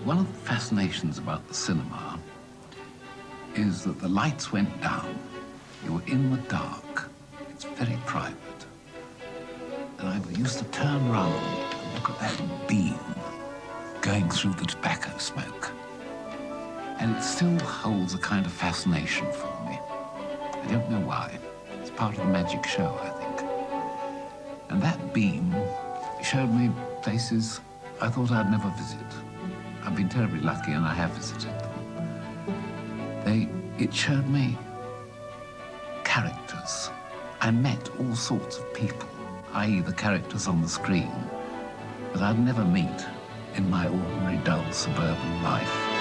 One of the fascinations about the cinema is that the lights went down. You were in the dark. It's very private. And I used to turn round and look at that beam going through the tobacco smoke. And it still holds a kind of fascination for me. I don't know why. It's part of the magic show, I think. And that beam showed me places I thought I'd never visit. I've been terribly lucky and I have visited them. It showed me characters. I met all sorts of people, i.e. the characters on the screen, that I'd never meet in my ordinary dull suburban life.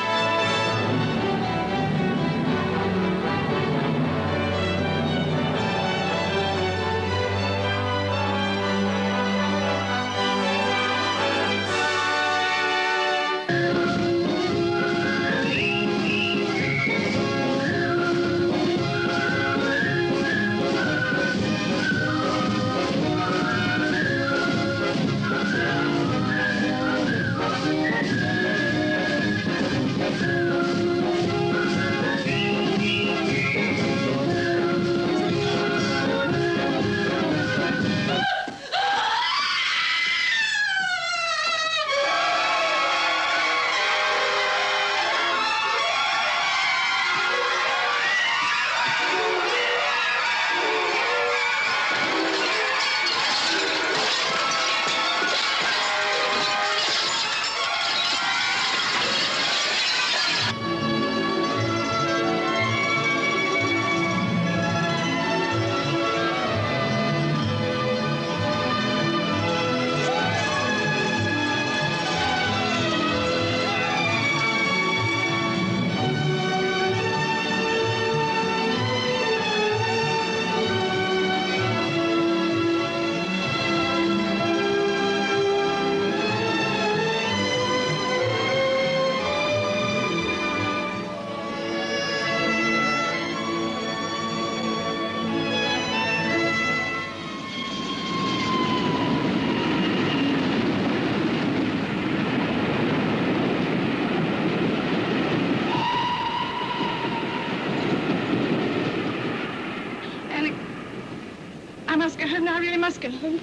I really must go home.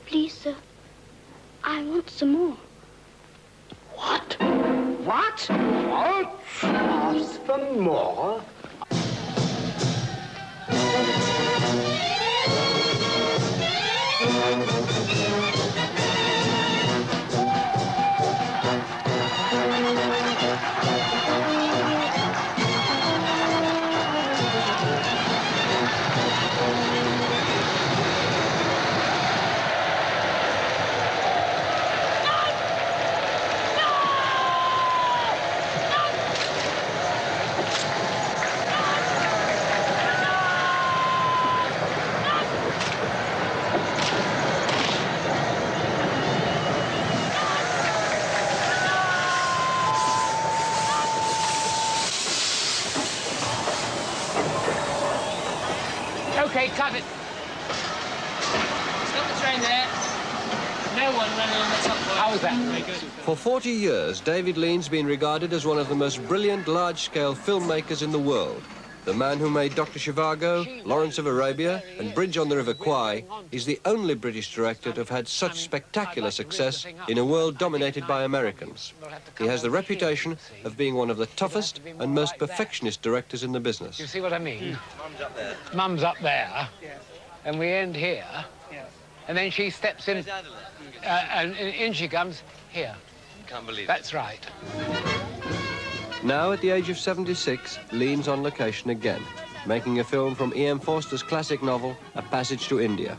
Please, sir, I want some more. What? What? What? Ask for more? OK, cut it. Stop the train there. No one running on the top floor. How was that? Very good. For 40 years, David Lean's been regarded as one of the most brilliant large-scale filmmakers in the world. The man who made Dr. Zhivago, Lawrence of Arabia, and Bridge on the River Kwai is the only British director to have had such spectacular success in a world dominated by Americans. He has the reputation of being one of the toughest and most perfectionist directors in the business. You see what I mean? Mum's up there. Mum's up there, and we end here, and then she steps in, and in she comes here. Can't believe it. That's right. Now, at the age of 76, Lean's on location again, making a film from E.M. Forster's classic novel, A Passage to India.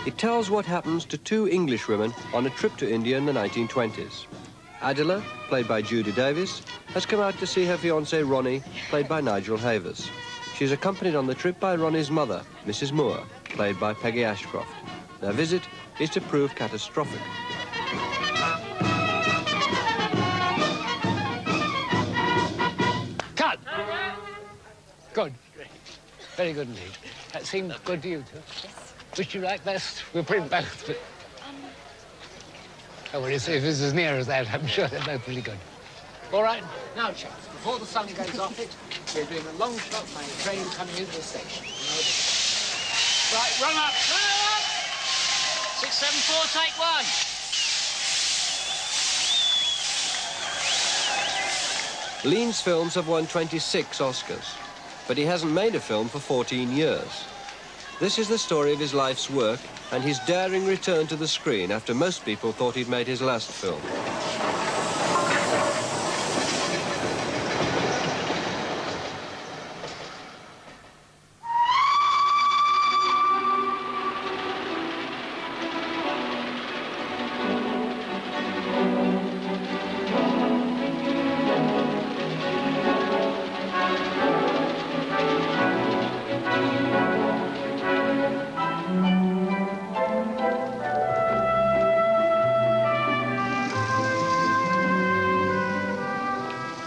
It tells what happens to two English women on a trip to India in the 1920s. Adela, played by Judy Davis, has come out to see her fiancé Ronnie, played by Nigel Havers. She's accompanied on the trip by Ronnie's mother, Mrs. Moore, played by Peggy Ashcroft. Their visit is to prove catastrophic. Cut! Good. Very good indeed. That seemed good to you, too? Yes. Which you like best? We'll print both, but... Oh, well, if it's as near as that, I'm sure they're both really good. All right, now, chaps, before the sun goes off it, we're doing a long shot by a train coming into the station. Right, run up! Run up! 674, take one. Lean's films have won 26 Oscars, but he hasn't made a film for 14 years. This is the story of his life's work and his daring return to the screen after most people thought he'd made his last film.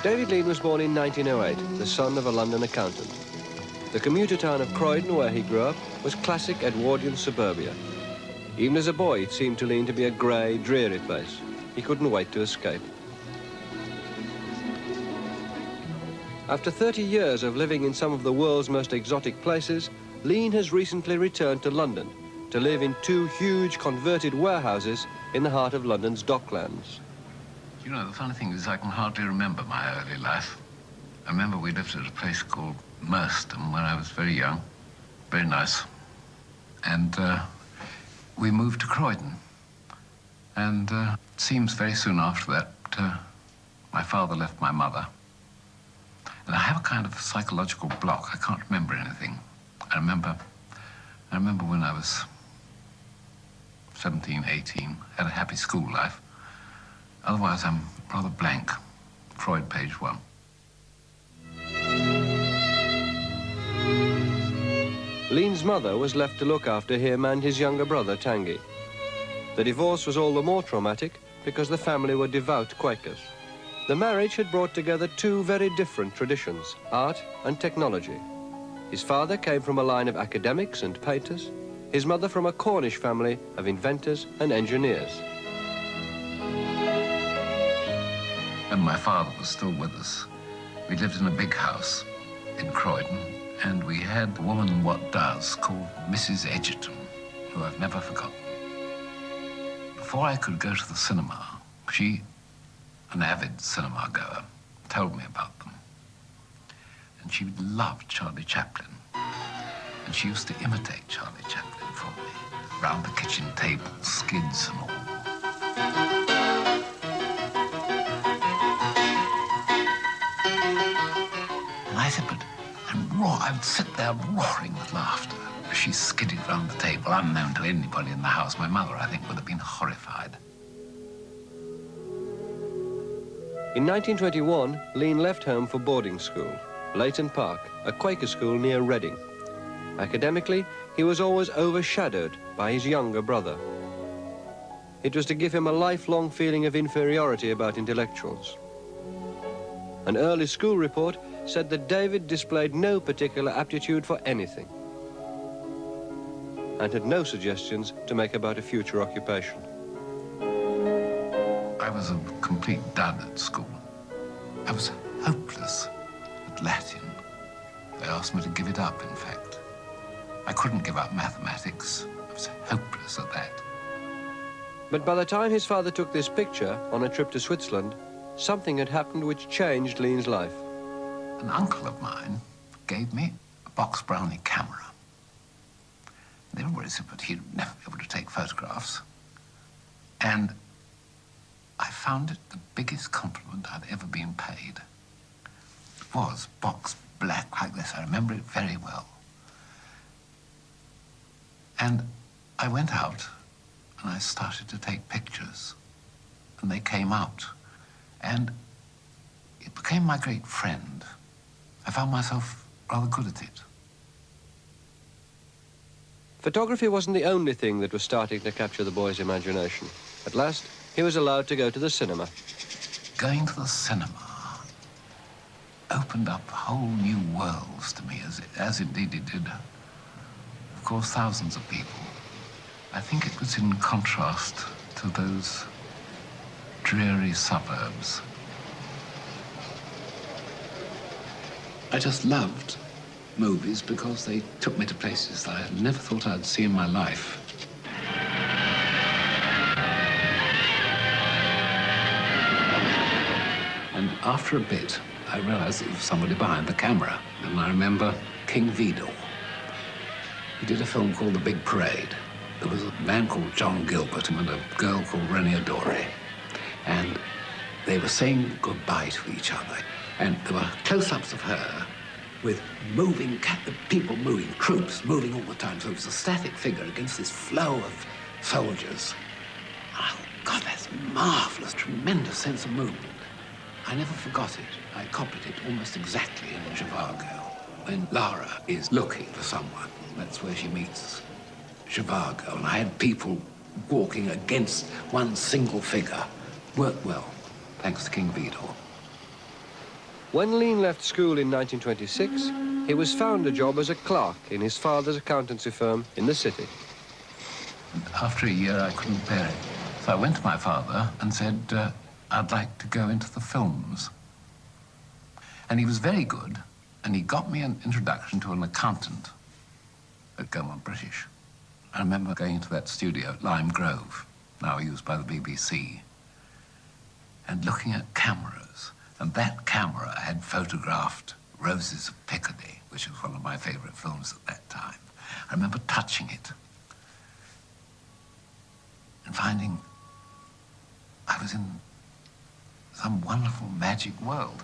David Lean was born in 1908, the son of a London accountant. The commuter town of Croydon, where he grew up, was classic Edwardian suburbia. Even as a boy, it seemed to Lean to be a grey, dreary place. He couldn't wait to escape. After 30 years of living in some of the world's most exotic places, Lean has recently returned to London to live in two huge converted warehouses in the heart of London's docklands. You know, the funny thing is I can hardly remember my early life. I remember we lived at a place called Merstham when I was very young. Very nice. And we moved to Croydon. And it seems very soon after that, my father left my mother. And I have a kind of psychological block. I can't remember anything. I remember when I was 17, 18, had a happy school life. Otherwise, I'm rather blank. Freud, page 1. Lean's mother was left to look after him and his younger brother, Tanguy. The divorce was all the more traumatic because the family were devout Quakers. The marriage had brought together two very different traditions, art and technology. His father came from a line of academics and painters, his mother from a Cornish family of inventors and engineers. When my father was still with us, we lived in a big house in Croydon, and we had a woman what does called Mrs. Edgerton, who I've never forgotten. Before I could go to the cinema, she, an avid cinema goer, told me about them. And she loved Charlie Chaplin. And she used to imitate Charlie Chaplin for me, round the kitchen table, skids and all. I said, but I would sit there roaring with laughter as she skidded round the table, unknown to anybody in the house. My mother, I think, would have been horrified. In 1921, Lean left home for boarding school, Leighton Park, a Quaker school near Reading. Academically, he was always overshadowed by his younger brother. It was to give him a lifelong feeling of inferiority about intellectuals. An early school report said that David displayed no particular aptitude for anything. and had no suggestions to make about a future occupation. I was a complete dud at school. I was hopeless at Latin. They asked me to give it up, in fact. I couldn't give up mathematics. I was hopeless at that. But by the time his father took this picture on a trip to Switzerland, something had happened which changed Lean's life. An uncle of mine gave me a box Brownie camera. And everybody said, but he'd never be able to take photographs. And I found it the biggest compliment I'd ever been paid. It was box black like this. I remember it very well. And I went out and I started to take pictures. And they came out. And it became my great friend. I found myself rather good at it. Photography wasn't the only thing that was starting to capture the boy's imagination. At last, he was allowed to go to the cinema. Going to the cinema opened up whole new worlds to me, as indeed it did, of course, thousands of people. I think it was in contrast to those dreary suburbs. I just loved movies because they took me to places that I had never thought I'd see in my life. And after a bit, I realized there was somebody behind the camera. And I remember King Vidor. He did a film called The Big Parade. There was a man called John Gilbert and a girl called Renia Dore. And they were saying goodbye to each other. And there were close-ups of her with moving, people moving, troops moving all the time. So it was a static figure against this flow of soldiers. Oh, God, that's marvelous, tremendous sense of movement. I never forgot it. I copied it almost exactly in Zhivago. When Lara is looking for someone, that's where she meets Zhivago. And I had people walking against one single figure. Worked well, thanks to King Vidor. When Lean left school in 1926, he was found a job as a clerk in his father's accountancy firm in the city. And after a year, I couldn't bear it. So I went to my father and said, I'd like to go into the films. And he was very good, and he got me an introduction to an accountant at Gaumont British. I remember going into that studio at Lime Grove, now used by the BBC, and looking at cameras. And that camera had photographed Roses of Picardy, which was one of my favorite films at that time. I remember touching it and finding I was in some wonderful magic world.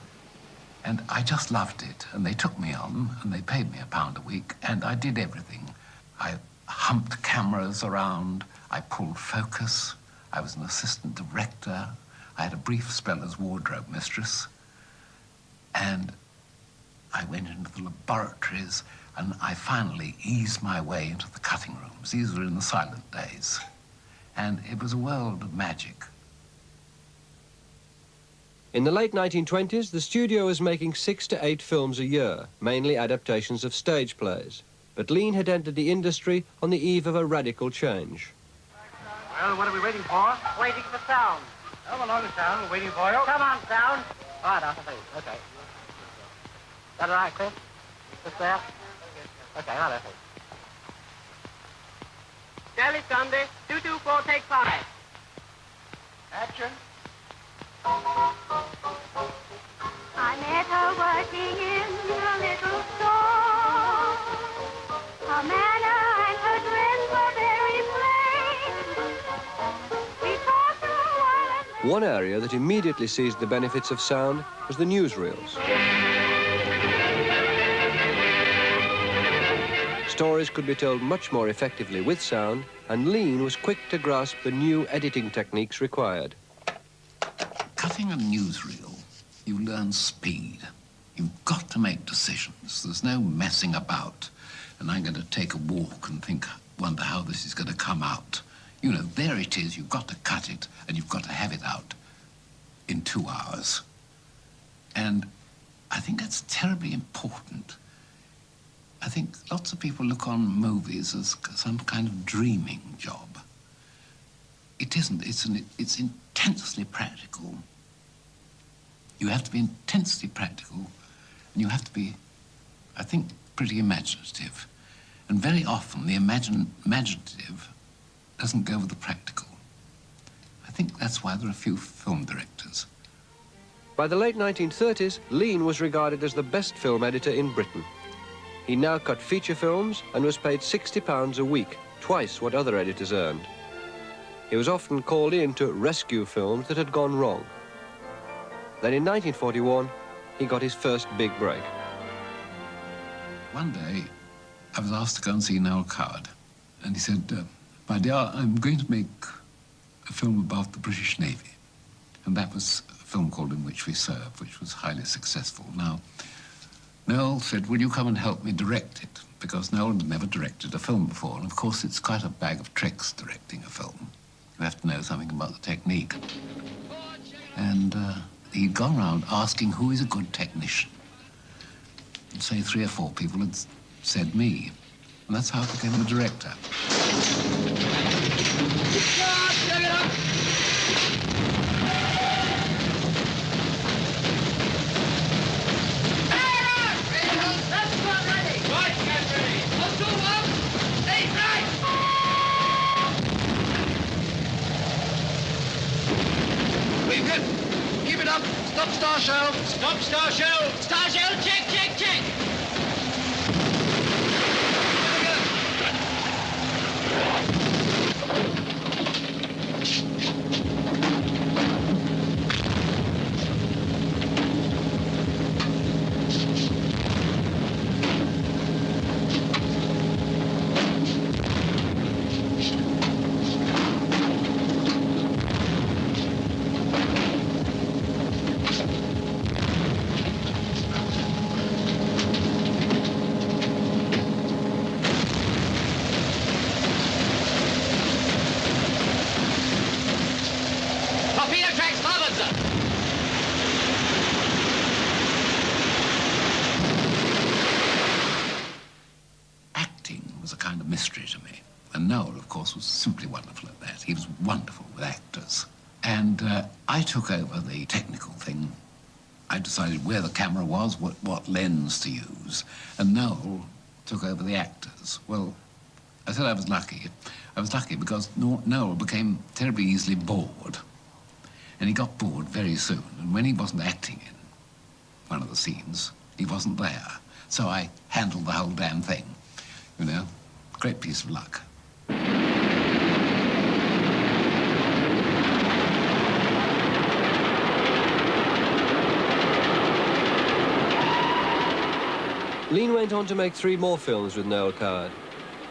And I just loved it. And they took me on, and they paid me £1 a week, and I did everything. I humped cameras around, I pulled focus, I was an assistant director, I had a brief spell as wardrobe mistress, and I went into the laboratories, and I finally eased my way into the cutting rooms. These were in the silent days. And it was a world of magic. In the late 1920s, the studio was making 6 to 8 films a year, mainly adaptations of stage plays. But Lean had entered the industry on the eve of a radical change. Well, what are we waiting for? Waiting for sound. Come along, Sound. We're waiting for you. Come on, sound. All right, Arthur, please. Okay. Is that all right, Chris? Just there? Okay, all right, please. Charlie Sunday, 224, take 5. Action. I met her working in a little store. Her manner and her dress were very plain. We talked a while and then... One area that immediately seized the benefits of sound was the newsreels. Stories could be told much more effectively with sound, and Lean was quick to grasp the new editing techniques required. Cutting a newsreel, you learn speed. You've got to make decisions. There's no messing about. And I'm going to take a walk and wonder how this is going to come out. You know, there it is. You've got to cut it, and you've got to have it out in 2 hours. And I think that's terribly important. I think think lots of people look on movies as some kind of dreaming job. It isn't. It's intensely practical. You have to be intensely practical, and you have to be, I think, pretty imaginative. And very often, the imaginative doesn't go with the practical. I think that's why there are few film directors. By the late 1930s, Lean was regarded as the best film editor in Britain. He now cut feature films and was paid £60 a week, twice what other editors earned. He was often called in to rescue films that had gone wrong. Then in 1941, he got his first big break. One day, I was asked to go and see Noel Coward, and he said, "My dear, I'm going to make a film about the British Navy." And that was a film called In Which We Serve, which was highly successful. Now, Noel said, "Will you come and help me direct it?" Because Noel had never directed a film before, and of course it's quite a bag of tricks directing a film. You have to know something about the technique. And he'd gone around asking who is a good technician. And say 3 or 4 people had said me. And that's how I became a director. Keep it up. Stop star shell. Stop, star shell! Star shell, check, check, check! Mystery to me. And Noel, of course, was simply wonderful at that. He was wonderful with actors. And I took over the technical thing. I decided where the camera was, what lens to use. And Noel took over the actors. Well, I said I was lucky. I was lucky because Noel became terribly easily bored. And he got bored very soon. And when he wasn't acting in one of the scenes, he wasn't there. So I handled the whole damn thing, you know. Great piece of luck. Lean went on to make 3 more films with Noel Coward.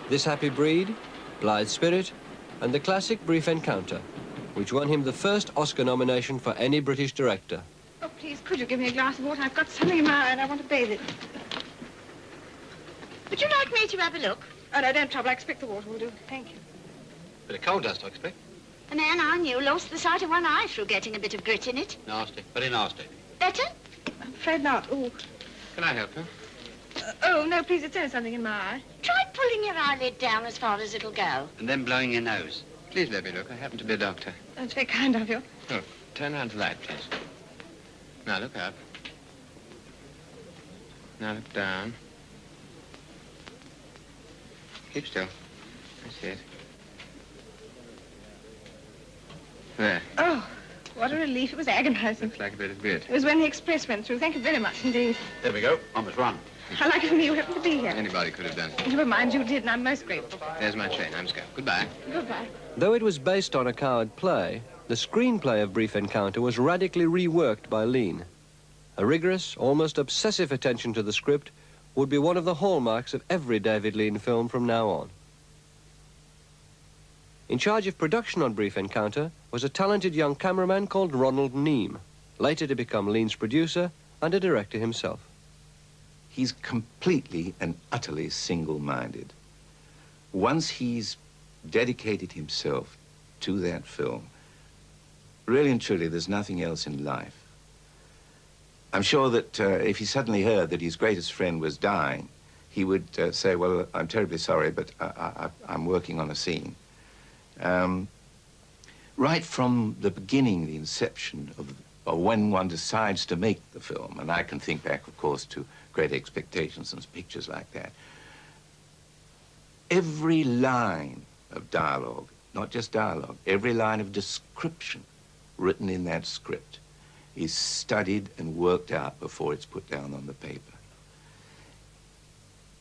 This Happy Breed, Blithe Spirit, and the classic Brief Encounter, which won him the first Oscar nomination for any British director. Oh, please, could you give me a glass of water? I've got something in my eye and I want to bathe it. Would you like me to have a look? Oh, no, don't trouble. I expect the water will do. Thank you. Bit of coal dust, I expect. A man I knew lost the sight of one eye through getting a bit of grit in it. Nasty. Very nasty. Better? I'm afraid not. Oh. Can I help you? Oh, no, please, it's only something in my eye. Try pulling your eyelid down as far as it'll go. And then blowing your nose. Please let me look. I happen to be a doctor. That's very kind of you. Look, turn around to the light, please. Now, look up. Now, look down. Keep still. That's it. There. Oh, what a relief. It was agonizing. Looks like a bit of grit. It was when the express went through. Thank you very much indeed. There we go. On must run. How lucky for me you happened to be here. Anybody could have done it. Never mind, you did, and I'm most grateful. There's my train. I'm scared. Goodbye. Goodbye. Though it was based on a Coward play, the screenplay of Brief Encounter was radically reworked by Lean. A rigorous, almost obsessive attention to the script would be one of the hallmarks of every David Lean film from now on. In charge of production on Brief Encounter was a talented young cameraman called Ronald Neame, later to become Lean's producer and a director himself. He's completely and utterly single-minded. Once he's dedicated himself to that film, really and truly, there's nothing else in life. I'm sure that if he suddenly heard that his greatest friend was dying, he would say, well, I'm terribly sorry, but I'm working on a scene. Right from the beginning, the inception of when one decides to make the film, and I can think back, of course, to Great Expectations and pictures like that, every line of dialogue, not just dialogue, every line of description written in that script is studied and worked out before it's put down on the paper.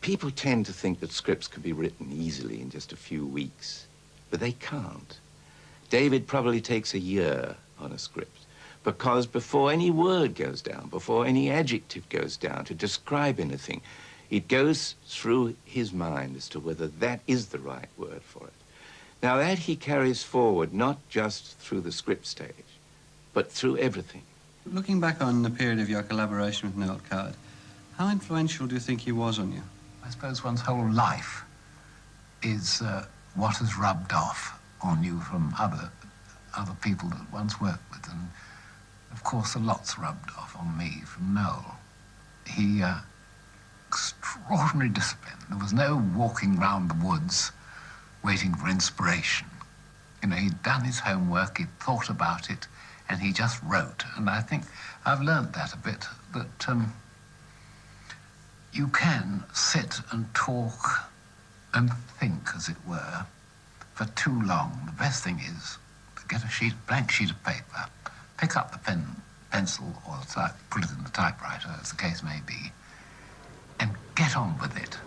People tend to think that scripts can be written easily in just a few weeks, but they can't. David probably takes a year on a script, because before any word goes down, before any adjective goes down to describe anything, it goes through his mind as to whether that is the right word for it. Now, that he carries forward not just through the script stage, but through everything. Looking back on the period of your collaboration with Noel Coward, how influential do you think he was on you? I suppose one's whole life is what has rubbed off on you from other people that one's worked with. And, of course, a lot's rubbed off on me from Noel. He, extraordinary discipline. There was no walking round the woods waiting for inspiration. You know, he'd done his homework, he'd thought about it, and he just wrote. And I think I've learnt that a bit, that you can sit and talk and think, as it were, for too long. The best thing is to get a blank sheet of paper, pick up the pencil, or put it in the typewriter, as the case may be, and get on with it.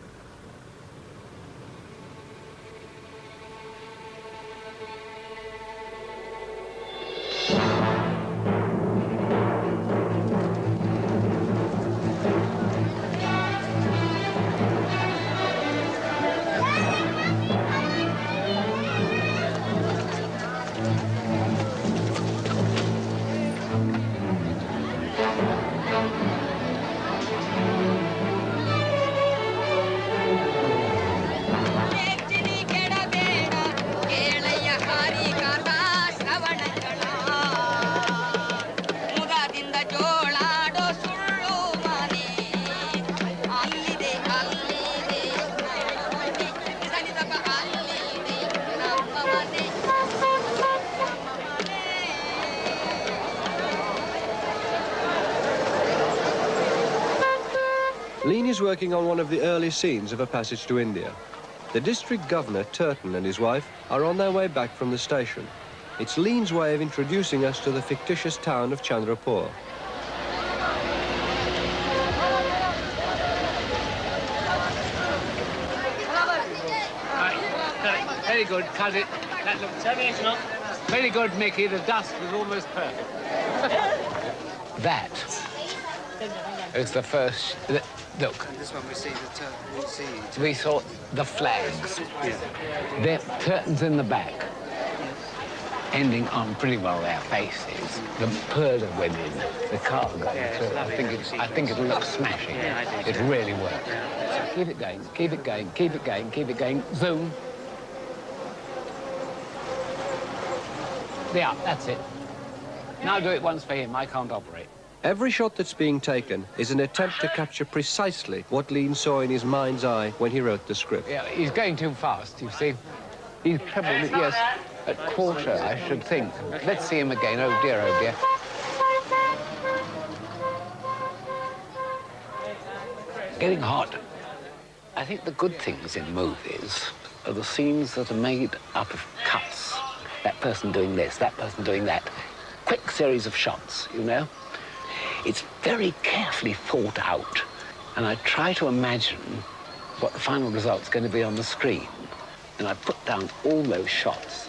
Lean is working on one of the early scenes of A Passage to India. The district governor, Turton, and his wife are on their way back from the station. It's Lean's way of introducing us to the fictitious town of Chandrapur. Very good, cut it. That looks very good, Mickey. The dust was almost perfect. That is the first. Look. This one we see the We saw the flags. Yeah. Their curtains in the back, ending on pretty well their faces. The herd of women, the car going through. I think it'll look smashing. Yeah, I do. It really works. Yeah. Keep it going, keep it going, keep it going, keep it going. Zoom. Yeah, that's it. Now do it once for him. I can't operate. Every shot that's being taken is an attempt to capture precisely what Lean saw in his mind's eye when he wrote the script. Yeah, he's going too fast, you see. He's probably, yes, at quarter, I should think. Let's see him again. Oh, dear, oh, dear. Getting hot. I think the good things in movies are the scenes that are made up of cuts. That person doing this, that person doing that. Quick series of shots, you know? It's very carefully thought out, and I try to imagine what the final result's going to be on the screen, and I put down all those shots.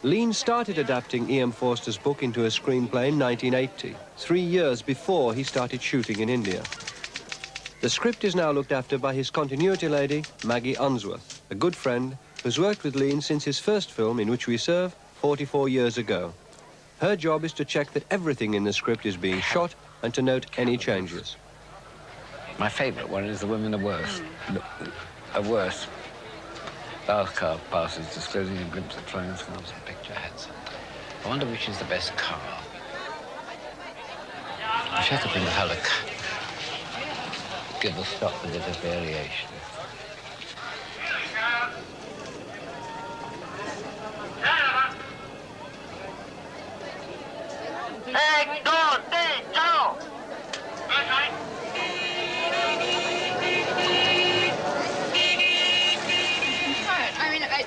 Lean started adapting E.M. Forster's book into a screenplay in 1980, 3 years before he started shooting in India. The script is now looked after by his continuity lady, Maggie Unsworth, a good friend who's worked with Lean since his first film, In Which We Serve, 44 years ago. Her job is to check that everything in the script is being shot and to note any changes. My favourite one is The Women Are Worse. Are worse. Last car passes, disclosing a glimpse of flying scarves and picture hats. I wonder which is the best car. I should have been the Hulk. give the stop a bit of variation.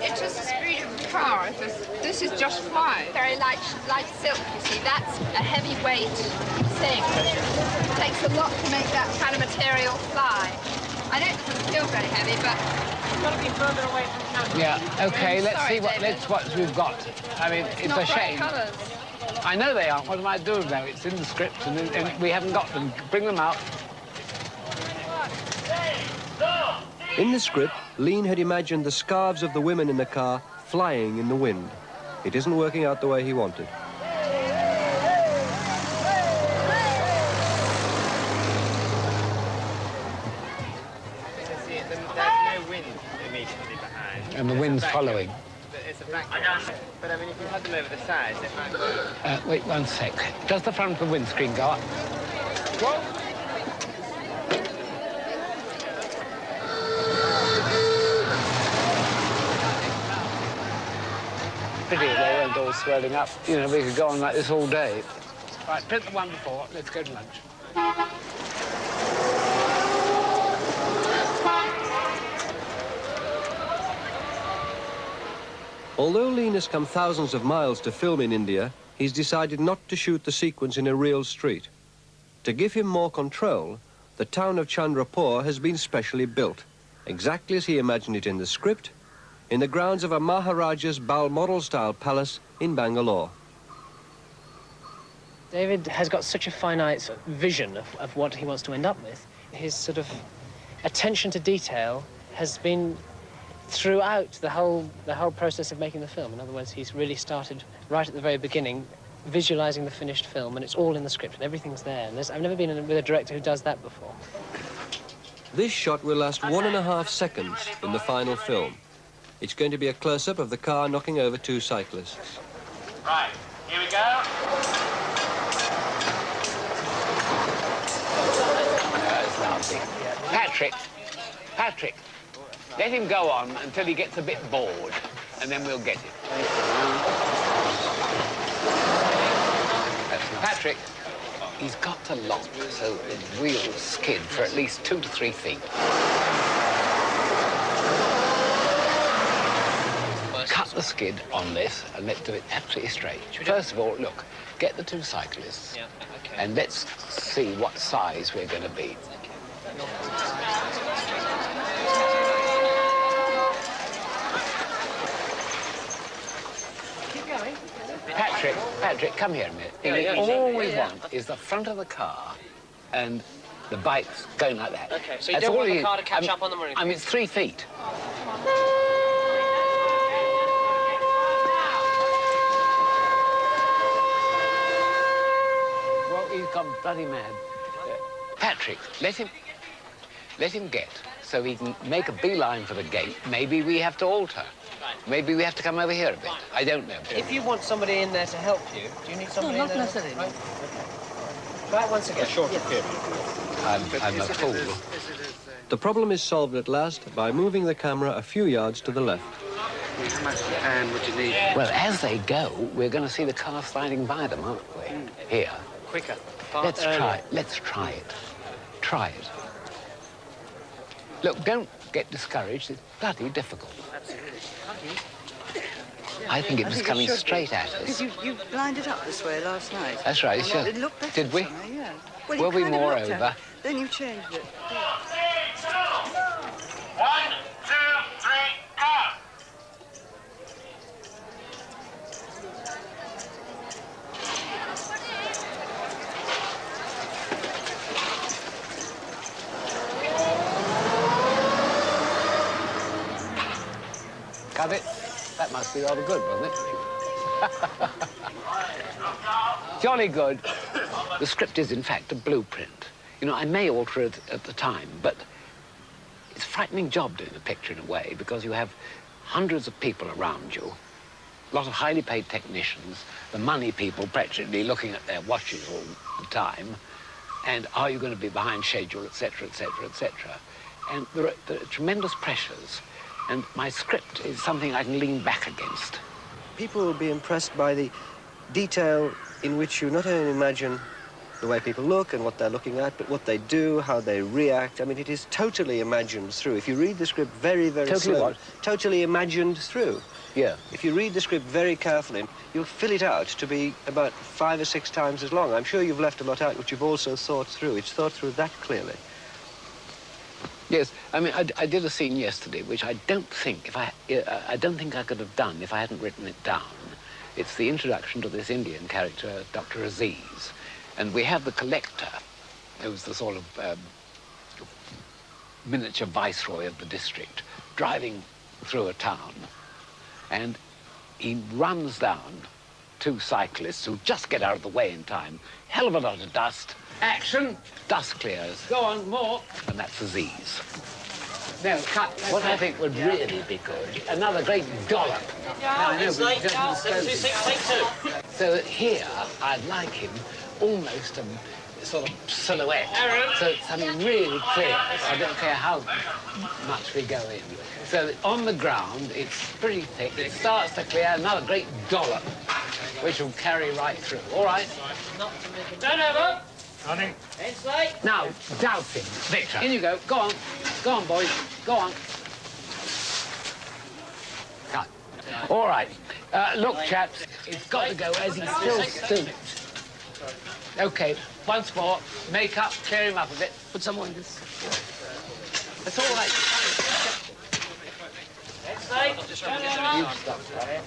It's just the speed of the car. This is just fly. Very light silk, you see. That's a heavyweight thing. It takes a lot to make that kind of material fly. I know it doesn't feel very heavy, but You've got to be further away from camera. Yeah, OK, let's sorry, see what we've got. I mean, it's not a shame. bright colours. I know they aren't. What am I doing now? It's in the script, and we haven't got them. Bring them out. In the script, Lean had imagined the scarves of the women in the car flying in the wind. It isn't working out the way he wanted. There's no wind immediately behind. And the wind's following. It's a back. But I mean, if you had them over the sides, it might work. Wait 1 sec. Does the front of the windscreen go up? Whoa! Pretty, they weren't all swelling up. You know, we could go on like this all day. Right, print the one before. Let's go to lunch. Although Lean has come thousands of miles to film in India, he's decided not to shoot the sequence in a real street. To give him more control, the town of Chandrapur has been specially built, exactly as he imagined it in the script, in the grounds of a Maharaja's Balmoral-style palace in Bangalore. David has got such a finite vision of what he wants to end up with. His sort of attention to detail has been throughout the whole process of making the film. In other words, he's really started right at the very beginning, visualizing the finished film, and it's all in the script, and everything's there. And I've never been with a director who does that before. This shot will last 1.5 seconds in the final film. It's going to be a close-up of the car knocking over 2 cyclists. Right, here we go. Patrick, let him go on until he gets a bit bored, and then we'll get it. Patrick, he's got to lock so the wheels skid for at least 2 to 3 feet. Cut the skid on this, and let's do it absolutely straight. First of all, look, get the 2 cyclists, and let's see what size we're going to be. Patrick, come here a minute. All we want is the front of the car and the bikes going like that. OK, so you don't want the car to catch up on the running. I mean, it's 3 feet. Well, he's gone bloody mad. Patrick, let him get so he can make a beeline for the gate. Maybe we have to alter. Maybe we have to come over here a bit. I don't know. If you want somebody in there to help you, do you need somebody in there? Not necessarily. Right. Okay. Try it once again. I'm a fool. The problem is solved at last by moving the camera a few yards to the left. How much pan would you need? Well, as they go, we're going to see the car sliding by them, aren't we? Here. Quicker. Let's try it. Let's try it. Try it. Look, don't get discouraged. It's bloody difficult. Absolutely. I think it was coming straight at us. Because you lined it up this way last night. That's right, sure. It looked better. Did we? Yeah. Well, Were we kind of more looked at over? it, then you changed it. 1, 2, 3, go! Got it? That must be rather good, wasn't it? Jolly good. The script is, in fact, a blueprint. You know, I may alter it at the time, but it's a frightening job doing a picture in a way, because you have hundreds of people around you, a lot of highly paid technicians, the money people practically looking at their watches all the time, And are you going to be behind schedule, etc., etc., etc.? And there are tremendous pressures. And my script is something I can lean back against. People will be impressed by the detail in which you not only imagine the way people look and what they're looking at, but what they do, how they react. I mean, it is totally imagined through. If you read the script very, very Totally slowly, what? totally imagined through. Yeah. If you read the script very carefully, you'll fill it out to be about 5 or 6 times as long. I'm sure you've left a lot out which you've also thought through. It's thought through that clearly. Yes, I mean, I did a scene yesterday which I don't think I don't think I could have done if I hadn't written it down. It's the introduction to this Indian character, Dr. Aziz. And we have the collector, who's the sort of miniature viceroy of the district, driving through a town. And he runs down 2 cyclists who just get out of the way in time. Hell of a lot of dust. Action! Dust clears. Go on, more. And that's Aziz. No, cut. What I think would really be good, another great dollop. Yeah, it's late. 726, take 2. So here, I'd like him almost a sort of silhouette. So it's something really clear. I don't care how much we go in. So on the ground, it's pretty thick. It starts to clear, another great dollop, which will carry right through. All right? Turn over. Running. It's late. Now, douse him. Victor. In you go. Go on. Go on, boys. Go on. Cut. All right. Look, chaps, it's got to go as he's still stood. OK, once more. Make up, clear him up a bit. Put some more in this. That's all right. It's late. Turn over. You stop, right?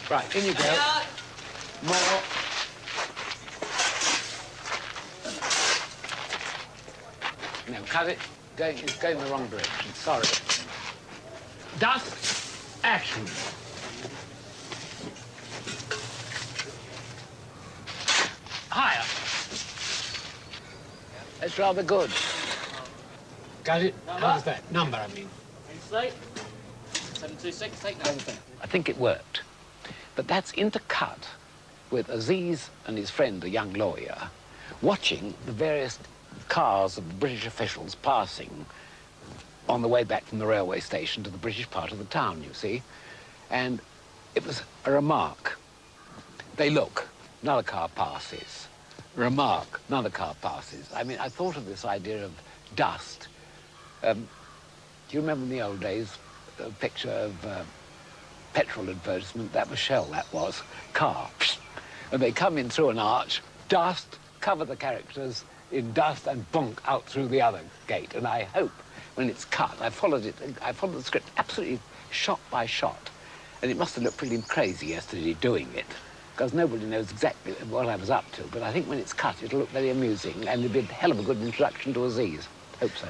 Right, in you go. More. No, cut it. It's going the wrong direction. Sorry. Dust. Action. Higher. That's rather good. Got it? How's that? Number, I mean. It's late. 726, take 9. I think it worked. But that's intercut with Aziz and his friend, the young lawyer, watching the various cars of the British officials passing on the way back from the railway station to the British part of the town, you see. And it was a remark. They look, another car passes. Remark, another car passes. I mean, I thought of this idea of dust. Do you remember in the old days a picture of petrol advertisement? That was Shell, that was. Car. And they come in through an arch, dust, cover the characters in dust and bonk out through the other gate. And I hope when it's cut, I followed the script absolutely shot by shot. And it must have looked pretty crazy yesterday doing it, because nobody knows exactly what I was up to. But I think when it's cut, it'll look very amusing, and it'll be a hell of a good introduction to Aziz. Hope so.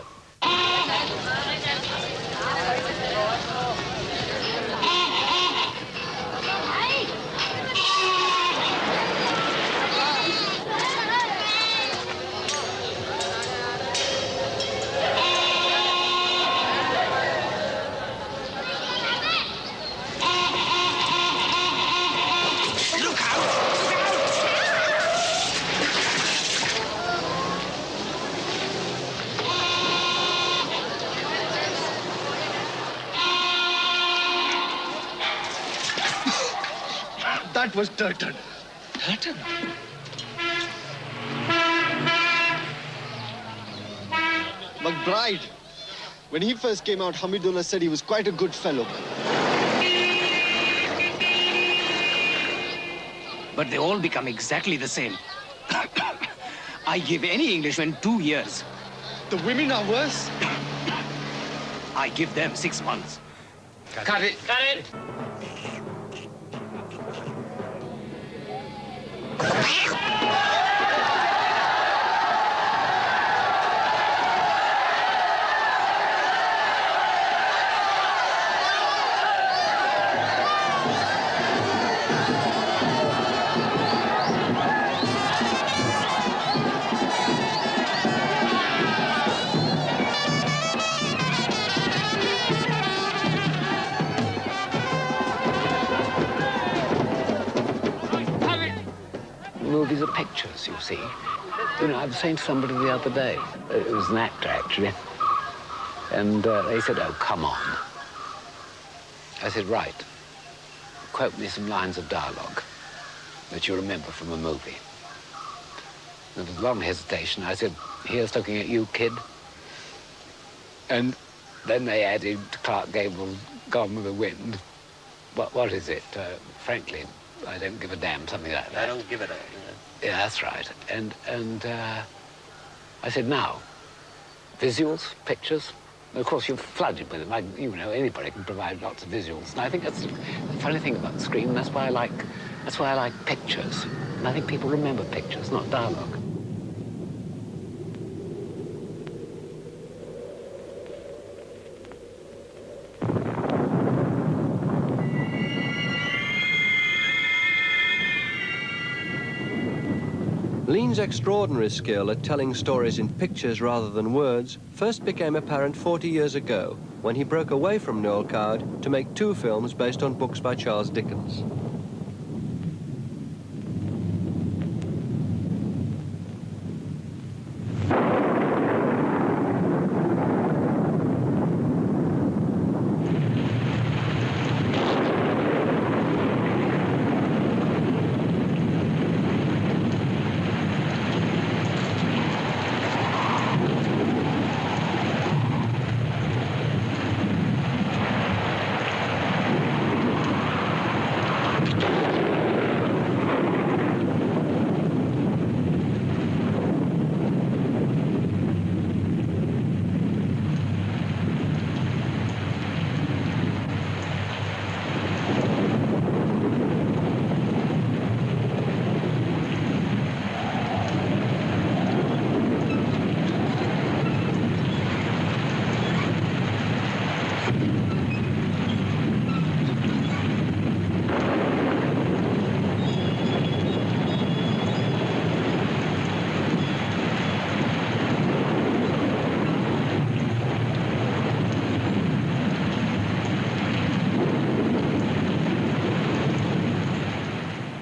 That was Turton. Turton? McBride. When he first came out, Hamidullah said he was quite a good fellow. But they all become exactly the same. I give any Englishman 2 years. The women are worse. I give them 6 months. Cut it. Cut it. Movies are pictures, you see. You know, I was saying to somebody the other day, it was an actor, actually, and they said, oh, come on. I said, right, quote me some lines of dialogue that you remember from a movie. There was a long hesitation. I said, here's looking at you, kid. And then they added Clark Gable's Gone with the Wind. What is it? Frankly, I don't give a damn, something like that. I don't give a damn. Yeah, that's right. And I said, now, visuals, pictures. And of course, you're flooded with them. You know, anybody can provide lots of visuals. And I think that's the funny thing about the screen. That's why I like pictures. And I think people remember pictures, not dialogue. Lean's extraordinary skill at telling stories in pictures rather than words first became apparent 40 years ago when he broke away from Noel Coward to make 2 films based on books by Charles Dickens.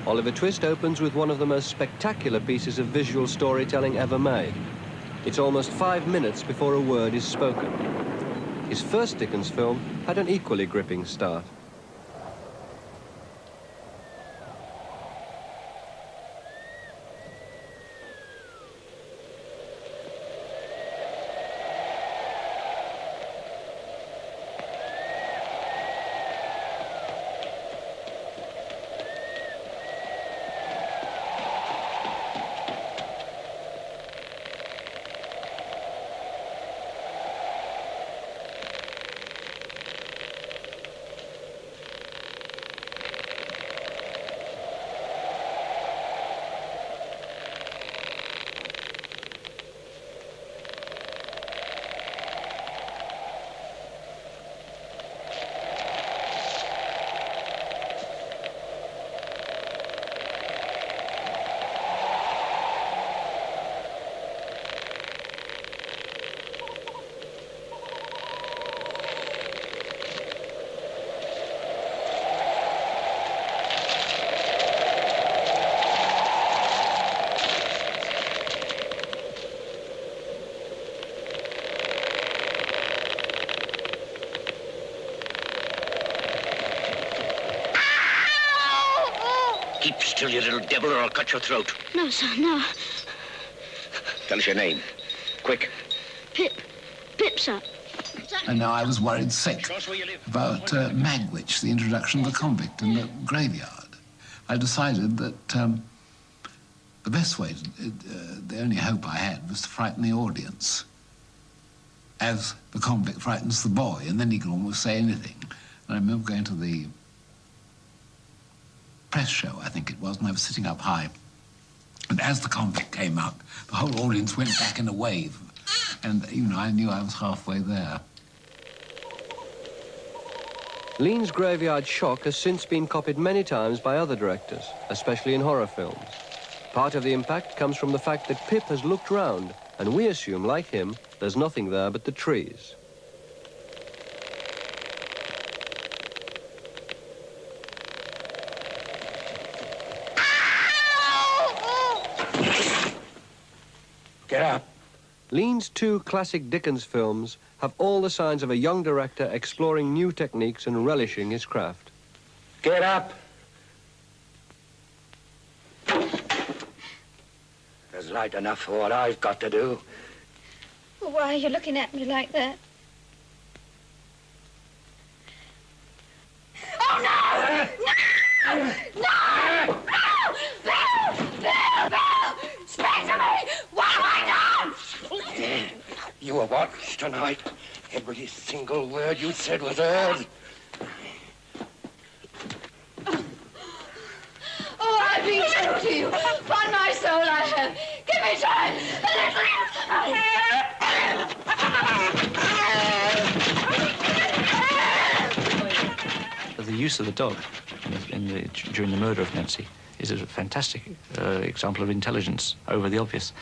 Oliver Twist opens with one of the most spectacular pieces of visual storytelling ever made. It's almost 5 minutes before a word is spoken. His first Dickens film had an equally gripping start. Keep still, you little devil, or I'll cut your throat. No, sir, no. Tell us your name. Quick. Pip. Pip, sir. And now I was worried sick about Magwitch, the introduction of the convict in the graveyard. I decided that the best way, the only hope I had, was to frighten the audience, as the convict frightens the boy, and then he can almost say anything. And I remember going to the press show, I think it was, and I was sitting up high. And as the convict came out, the whole audience went back in a wave. And, you know, I knew I was halfway there. Lean's graveyard shock has since been copied many times by other directors, especially in horror films. Part of the impact comes from the fact that Pip has looked round, and we assume, like him, there's nothing there but the trees. Get up. Lean's two classic Dickens films have all the signs of a young director exploring new techniques and relishing his craft. Get up. There's light enough for what I've got to do. Well, why are you looking at me like that? Oh, no! No! No! No! No! No! Speak to me! What have I done? You were watched tonight. Every single word you said was heard. Oh, I've been true to you. On my soul, I have. Give me time. The use of the dog during the murder of Nancy is a fantastic example of intelligence over the obvious,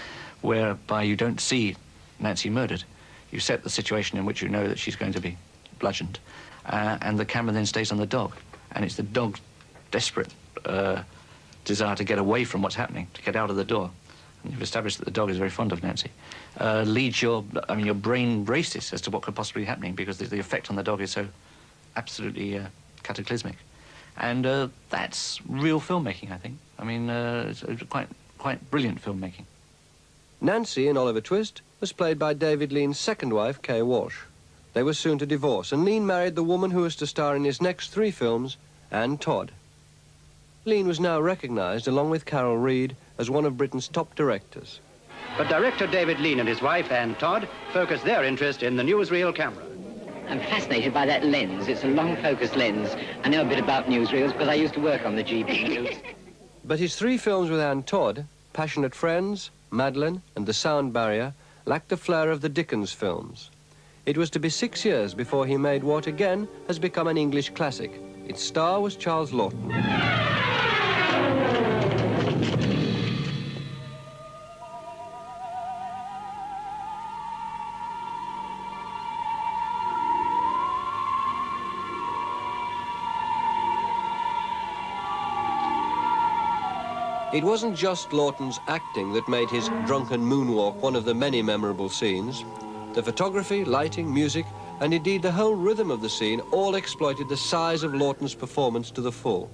whereby you don't see Nancy murdered. You set the situation in which you know that she's going to be bludgeoned, and the camera then stays on the dog, and it's the dog's desperate desire to get away from what's happening, to get out of the door. And you've established that the dog is very fond of Nancy. Leads your brain races as to what could possibly be happening, because the effect on the dog is so absolutely cataclysmic. And that's real filmmaking, I think. I mean, it's quite brilliant filmmaking. Nancy in Oliver Twist was played by David Lean's second wife, Kay Walsh. They were soon to divorce, and Lean married the woman who was to star in his next 3 films, Anne Todd. Lean was now recognised, along with Carol Reed, as one of Britain's top directors. But director David Lean and his wife, Anne Todd, focused their interest in the newsreel camera. I'm fascinated by that lens. It's a long-focus lens. I know a bit about newsreels because I used to work on the GB News. But his 3 films with Anne Todd, Passionate Friends, Madeline and The Sound Barrier, lacked the flair of the Dickens films. It was to be 6 years before he made what again has become an English classic. Its star was Charles Laughton. It wasn't just Laughton's acting that made his drunken moonwalk one of the many memorable scenes. The photography, lighting, music, and indeed the whole rhythm of the scene all exploited the size of Laughton's performance to the full.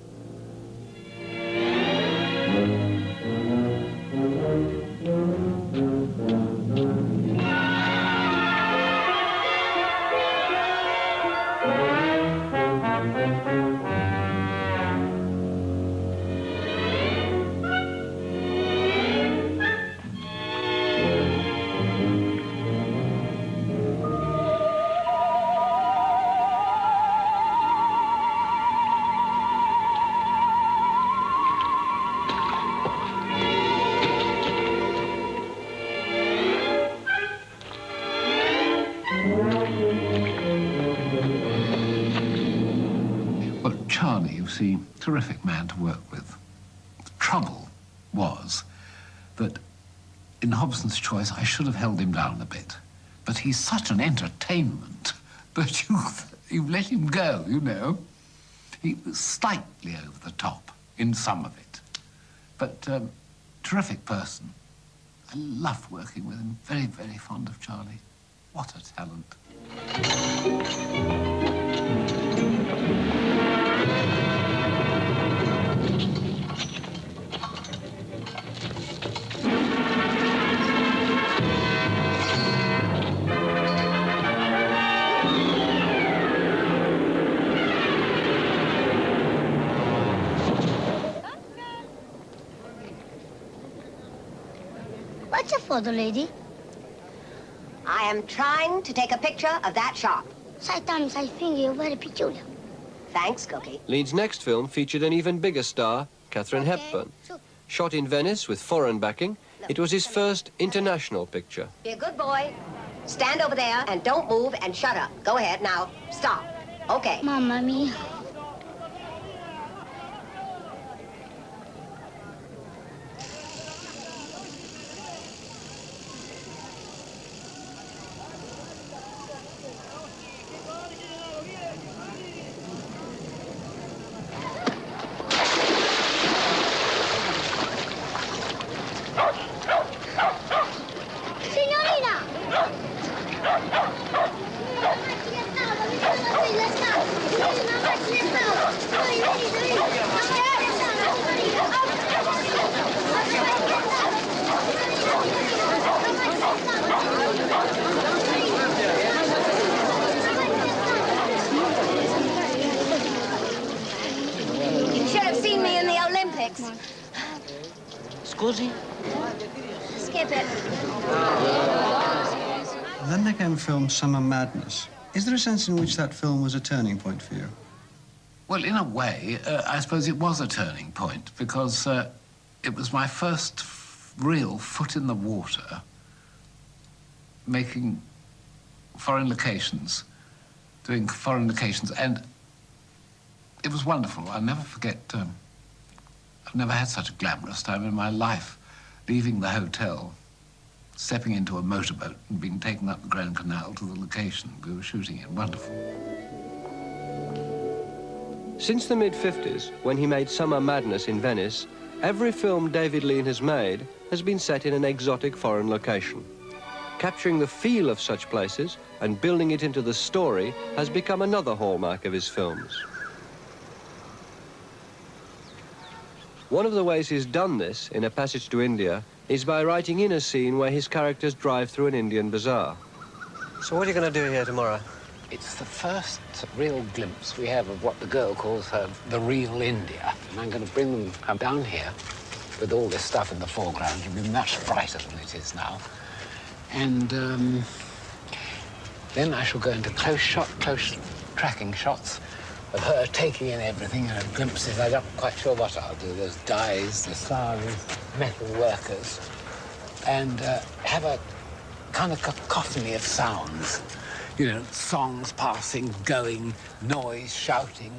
Terrific man to work with. The trouble was that in Hobson's choice I should have held him down a bit, but he's such an entertainment that you let him go, you know. He was slightly over the top in some of it, but terrific person. I loved working with him, very, very fond of Charlie. What a talent. What's it for, the lady? I am trying to take a picture of that shop. Sometimes I think you're very peculiar. Thanks, Cookie. Lean's next film featured an even bigger star, Katharine Hepburn. Shot in Venice with foreign backing, it was his first international picture. Be a good boy. Stand over there and don't move and shut up. Go ahead, now, stop. Okay. Mamma mia. quality? Skip it. Then there came film Summer Madness. Is there a sense in which that film was a turning point for you? Well, in a way, I suppose it was a turning point because it was my first real foot in the water making foreign locations, doing foreign locations, and it was wonderful. I'll never forget, I've never had such a glamorous time in my life, leaving the hotel, stepping into a motorboat and being taken up the Grand Canal to the location we were shooting in. Wonderful. Since the mid-50s, when he made Summer Madness in Venice, every film David Lean has made has been set in an exotic foreign location. Capturing the feel of such places and building it into the story has become another hallmark of his films. One of the ways he's done this in A Passage to India is by writing in a scene where his characters drive through an Indian bazaar. So what are you going to do here tomorrow? It's the first real glimpse we have of what the girl calls the real India. And I'm going to bring them down here with all this stuff in the foreground. It'll be much brighter than it is now. And then I shall go into close tracking shots of her taking in everything and glimpses. I'm not quite sure what I'll do. There's dyes, the saris, metal workers, and have a kind of cacophony of sounds. You know, songs passing, going, noise, shouting,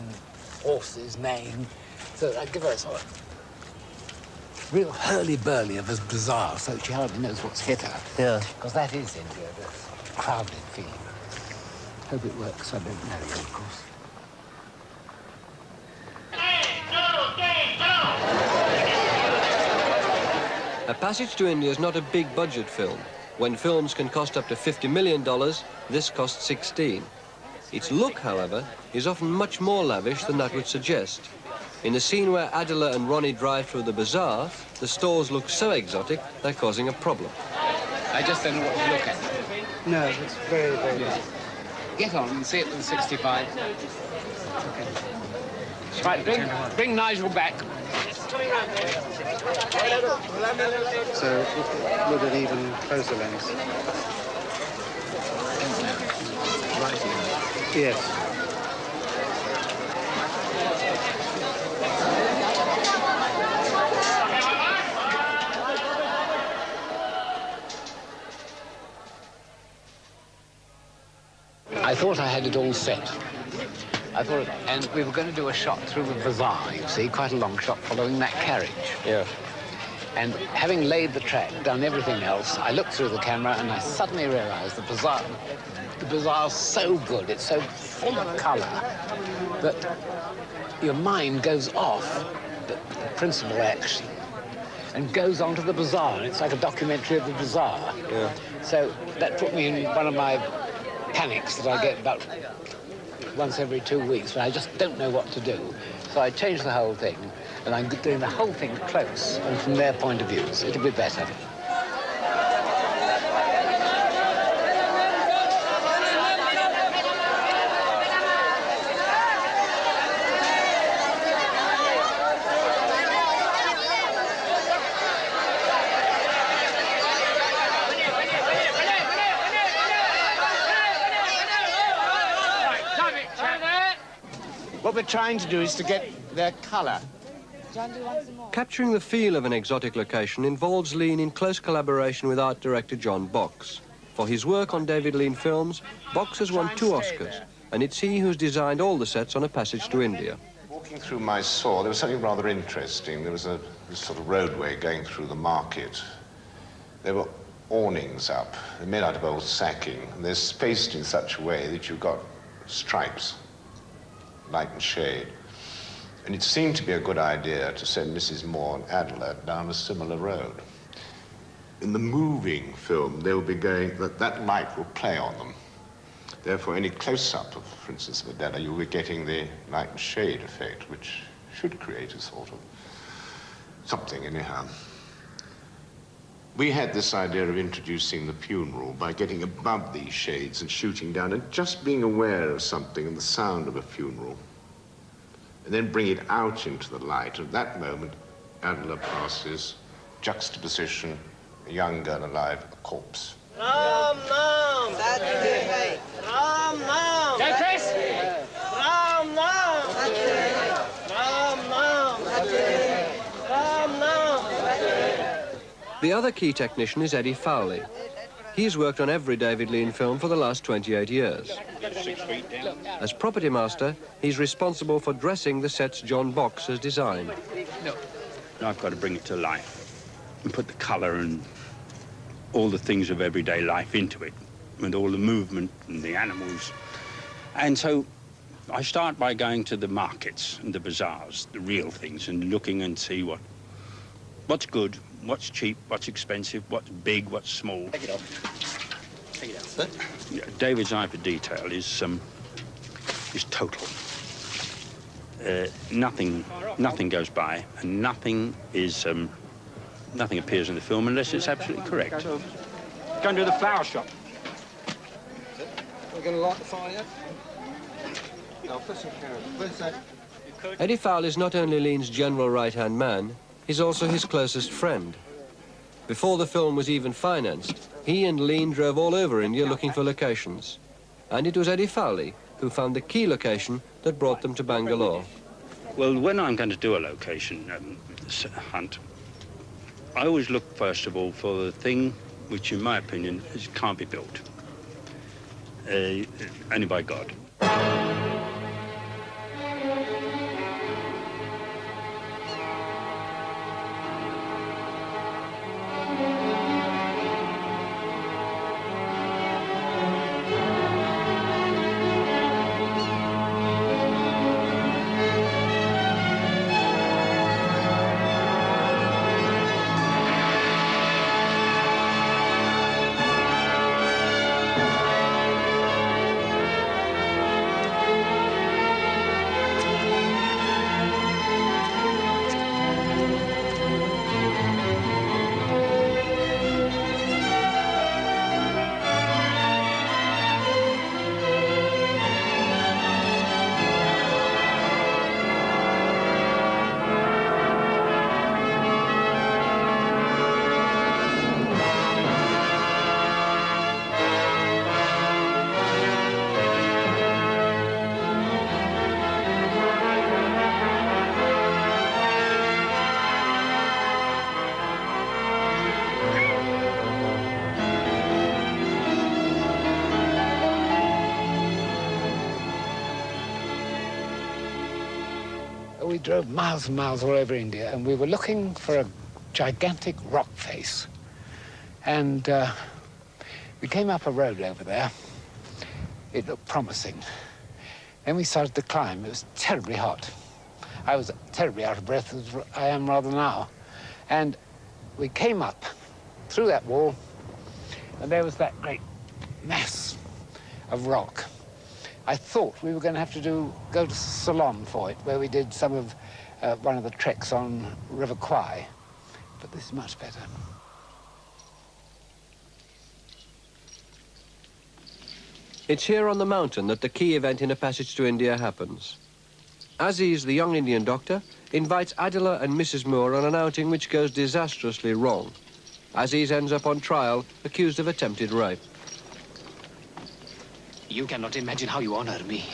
horses neighing. So I give her a sort of real hurly-burly of a bazaar so she hardly knows what's hit her. Yeah. Because that is India, the crowded feeling. Hope it works. I don't know, of course. A Passage to India is not a big-budget film. When films can cost up to $50 million, this costs 16. Its look, however, is often much more lavish than that would suggest. In the scene where Adela and Ronnie drive through the bazaar, the stores look so exotic they're causing a problem. I just don't know what to look at. No, it's very, very good. Get on and see it with the 65. Okay. Right, bring Nigel back. So, with an even closer lens. Yes. I thought I had it all set. And we were going to do a shot through the bazaar, you see, quite a long shot following that carriage. Yeah. And having laid the track, done everything else, I looked through the camera and I suddenly realized the bazaar's so good, it's so full of color, that your mind goes off the principal action and goes on to the bazaar, and it's like a documentary of the bazaar. Yeah. So that put me in one of my panics that I get about once every 2 weeks, when I just don't know what to do. So I changed the whole thing, and I'm doing the whole thing close, and from their point of view, so it'll be better. What we're trying to do is to get their colour. Capturing the feel of an exotic location involves Lean in close collaboration with art director John Box. For his work on David Lean films, Box has won 2 Oscars, and it's he who's designed all the sets on A Passage to India. Walking through Mysore, there was something rather interesting. There was this sort of roadway going through the market. There were awnings up. They're made out of old sacking, and they're spaced in such a way that you've got stripes, light and shade. And it seemed to be a good idea to send Mrs. Moore and Adela down a similar road. In the moving film, they'll be going, that light will play on them. Therefore, any close-up of, for instance, of Adela, you'll be getting the light and shade effect, which should create a sort of something, anyhow. We had this idea of introducing the funeral by getting above these shades and shooting down and just being aware of something and the sound of a funeral. And then bring it out into the light. At that moment, Adela passes juxtaposition, a young girl alive, a corpse. Ram Nam! Ram Nam! Go, Chris! Ram Nam! Ram Nam! Ram Nam! The other key technician is Eddie Fowley. He's worked on every David Lean film for the last 28 years. As property master, he's responsible for dressing the sets John Box has designed. I've got to bring it to life and put the colour and all the things of everyday life into it, and all the movement and the animals. And so I start by going to the markets and the bazaars, the real things, and looking and see what's good, what's cheap, what's expensive, what's big, what's small. Take it off. Take it off. Yeah, David's eye for detail is total. Nothing goes by, and nothing appears in the film unless it's absolutely correct. Go and do the flower shop. We're going to light the fire yet? No, put some carrots. Where's that? Eddie Fowley is not only Lean's general right-hand man, he's also his closest friend. Before the film was even financed, he and Lean drove all over India looking for locations. And it was Eddie Fowley who found the key location that brought them to Bangalore. Well, when I'm going to do a location hunt, I always look, first of all, for the thing which, in my opinion, can't be built. Only by God. We drove miles and miles all over India, and we were looking for a gigantic rock face. And we came up a road over there. It looked promising. Then we started to climb. It was terribly hot. I was terribly out of breath, as I am rather now. And we came up through that wall, and there was that great mass of rock. I thought we were going to have to go to Ceylon for it, where we did some of one of the treks on River Kwai. But this is much better. It's here on the mountain that the key event in A Passage to India happens. Aziz, the young Indian doctor, invites Adela and Mrs. Moore on an outing which goes disastrously wrong. Aziz ends up on trial, accused of attempted rape. You cannot imagine how you honor me.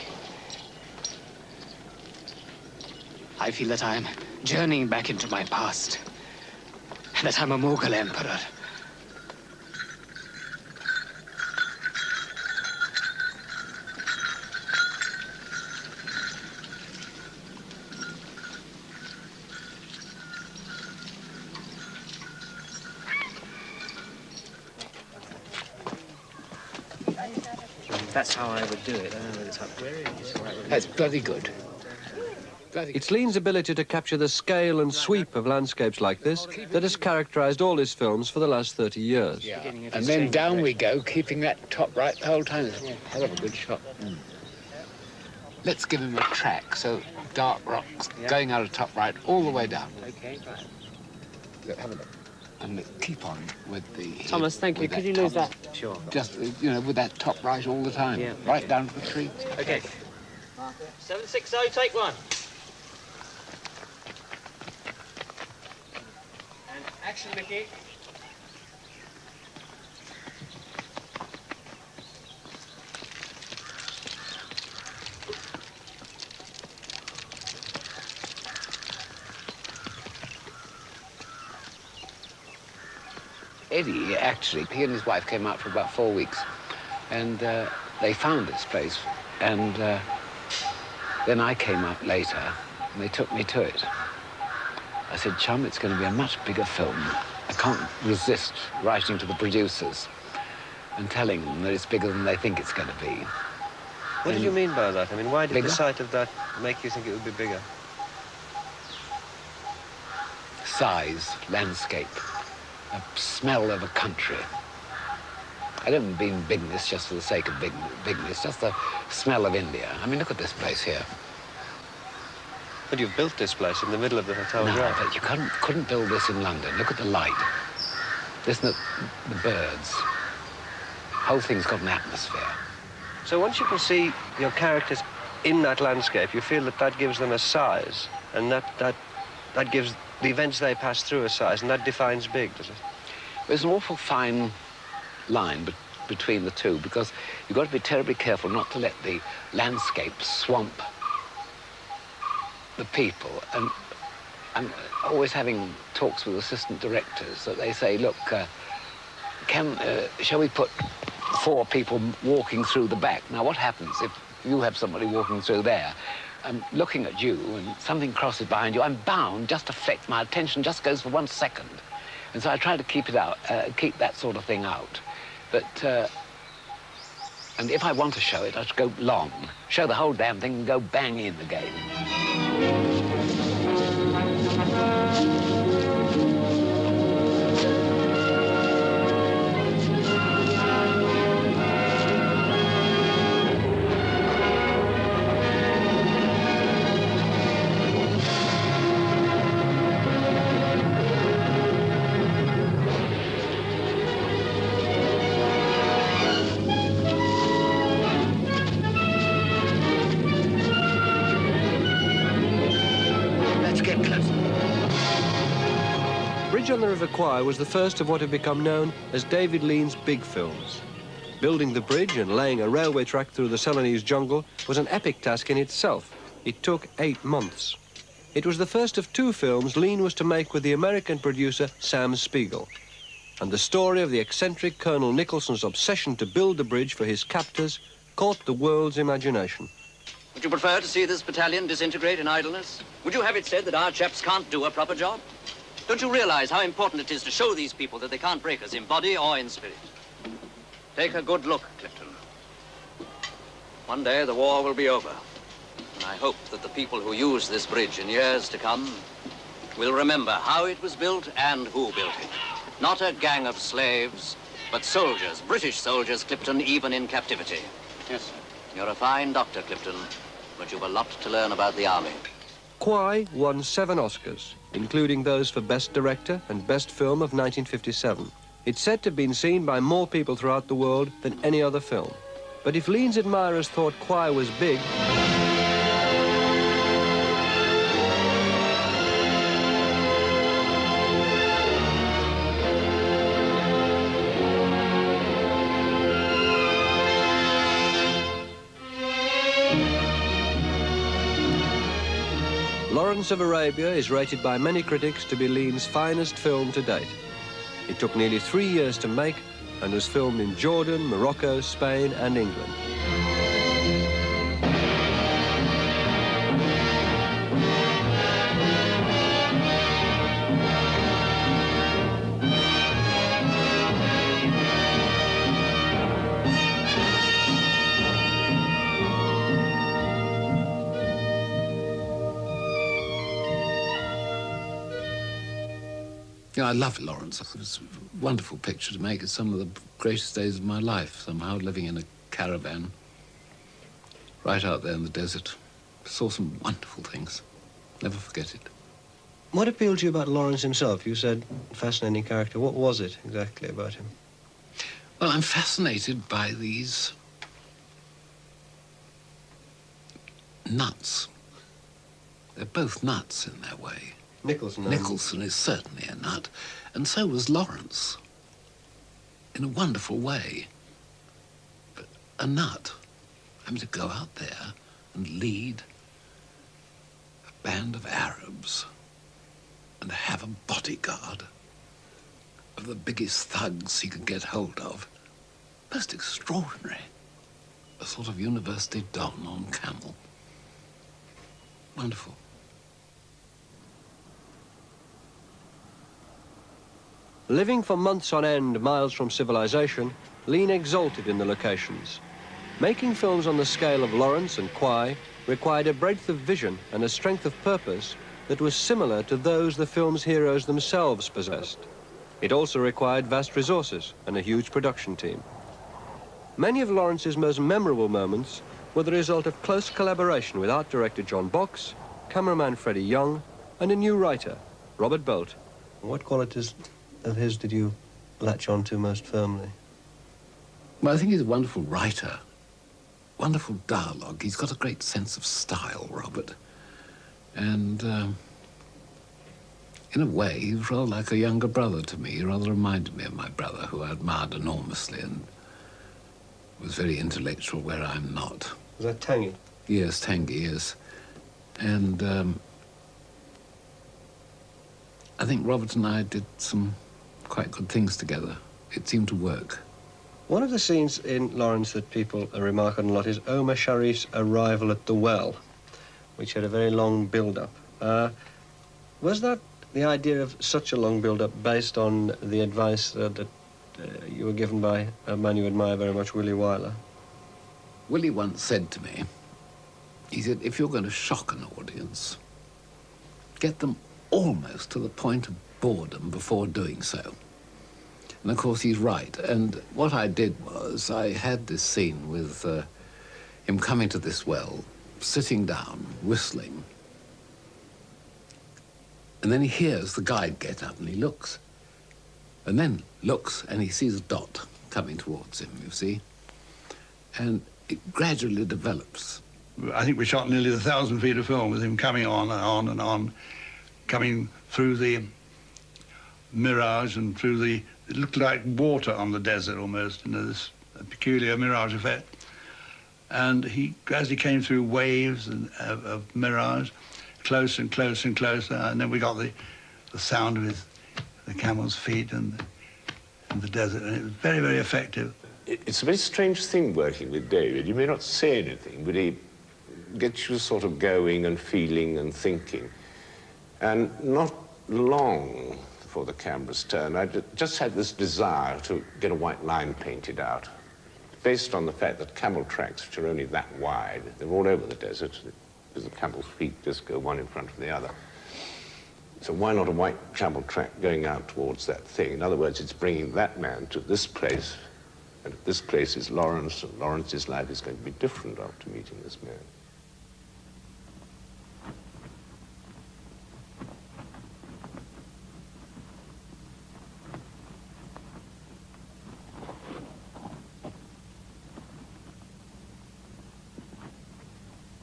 I feel that I am journeying back into my past, and that I'm a Mughal emperor. That's how I would do it. I don't know it's up. That's bloody good. It's Lean's ability to capture the scale and sweep of landscapes like this that has characterized all his films for the last 30 years. Yeah. And then down we go, keeping that top right the whole time. It's a hell of a good shot. Mm. Let's give him a track, so dark rocks, going out of top right all the way down. Okay, right. Look, have a look. And keep on with the... Thomas, thank you. Could you lose that? Sure. Just, you know, with that top right all the time. Yeah. Right down to the tree. Okay. 760, take one. And Action, Mickey. Eddie, actually, he and his wife came out for about 4 weeks, and they found this place, and then I came up later, and they took me to it. I said, Chum, it's going to be a much bigger film. I can't resist writing to the producers and telling them that it's bigger than they think it's going to be. What did you mean by that? I mean, why did bigger? the sight of that make you think it would be bigger? Size, landscape, a smell of a country. I don't mean bigness just for the sake of bigness, just the smell of India. I mean, look at this place here. But you've built this place in the middle of the hotel No, drive. but you couldn't build this in London. Look at the light. Listen to the birds. The whole thing's got an atmosphere. So once you can see your characters in that landscape, you feel that that gives them a size, and that gives the events they pass through a size, and that defines big, does it? There's an awful fine line between the two, because you've got to be terribly careful not to let the landscape swamp the people. And I'm always having talks with assistant directors that they say, look, shall we put 4 people walking through the back? Now, what happens if you have somebody walking through there? I'm looking at you and something crosses behind you. I'm bound just to flex. My attention just goes for 1 second. And so I try to keep it out, keep that sort of thing out. But, and if I want to show it, I should go long, show the whole damn thing and go bang in again. Bridge on the River Kwai was the first of what have become known as David Lean's big films. Building the bridge and laying a railway track through the Ceylonese jungle was an epic task in itself. It took 8 months. It was the first of 2 films Lean was to make with the American producer Sam Spiegel. And the story of the eccentric Colonel Nicholson's obsession to build the bridge for his captors caught the world's imagination. Would you prefer to see this battalion disintegrate in idleness? Would you have it said that our chaps can't do a proper job? Don't you realize how important it is to show these people that they can't break us in body or in spirit? Take a good look, Clifton. One day the war will be over, and I hope that the people who use this bridge in years to come will remember how it was built and who built it. Not a gang of slaves, but soldiers, British soldiers, Clifton, even in captivity. Yes, sir. You're a fine doctor, Clifton, but you've a lot to learn about the army. Kwai won 7 Oscars, including those for Best Director and Best Film of 1957. It's said to have been seen by more people throughout the world than any other film. But if Lean's admirers thought Kwai was big, Lawrence of Arabia is rated by many critics to be Lean's finest film to date. It took nearly 3 years to make and was filmed in Jordan, Morocco, Spain and England. Yeah, I love Lawrence. It's a wonderful picture to make. It's some of the greatest days of my life, somehow living in a caravan right out there in the desert. Saw some wonderful things. Never forget it. What appealed to you about Lawrence himself? You said fascinating character. What was it exactly about him? Well, I'm fascinated by these nuts. They're both nuts in their way. Nicholson is certainly a nut, and so was Lawrence, in a wonderful way. But a nut, I mean, to go out there and lead a band of Arabs and have a bodyguard of the biggest thugs he could get hold of. Most extraordinary. A sort of university don on camel. Wonderful. Living for months on end miles from civilization, Lean exulted in the locations. Making films on the scale of Lawrence and Kwai required a breadth of vision and a strength of purpose that was similar to those the film's heroes themselves possessed. It also required vast resources and a huge production team. Many of Lawrence's most memorable moments were the result of close collaboration with art director John Box, cameraman Freddie Young, and a new writer, Robert Bolt. What qualities of his did you latch on to most firmly? Well, I think he's a wonderful writer. Wonderful dialogue. He's got a great sense of style, Robert. And in a way, he was rather like a younger brother to me. He rather reminded me of my brother, who I admired enormously and was very intellectual where I'm not. Was that tangy? Yes, tangy, yes. And I think Robert and I did some quite good things together. It seemed to work. One of the scenes in Lawrence that people remark on a lot is Omar Sharif's arrival at the well, which had a very long build-up. Was that the idea of such a long build-up based on the advice that you were given by a man you admire very much, Willie Wyler? Willie once said to me, he said, if you're going to shock an audience, get them almost to the point of boredom before doing so. And of course he's right. And what I did was I had this scene with him coming to this well, sitting down, whistling. And then he hears the guide get up and he looks. And then looks and he sees a dot coming towards him, you see. And it gradually develops. I think we shot nearly 1,000 feet of film with him coming on and on and on, coming through the mirage and through the, it looked like water on the desert almost, you know, this peculiar mirage effect. And he gradually came through waves of mirage, closer and closer and closer, and then we got the sound of the camel's feet and the desert, and it was very, very effective. It's a very strange thing working with David. You may not say anything, but he gets you sort of going and feeling and thinking. And not long before the cameras turned, I just had this desire to get a white line painted out, based on the fact that camel tracks, which are only that wide, they're all over the desert, because the camel's feet just go one in front of the other. So why not a white camel track going out towards that thing? In other words, it's bringing that man to this place, and this place is Lawrence, and Lawrence's life is going to be different after meeting this man.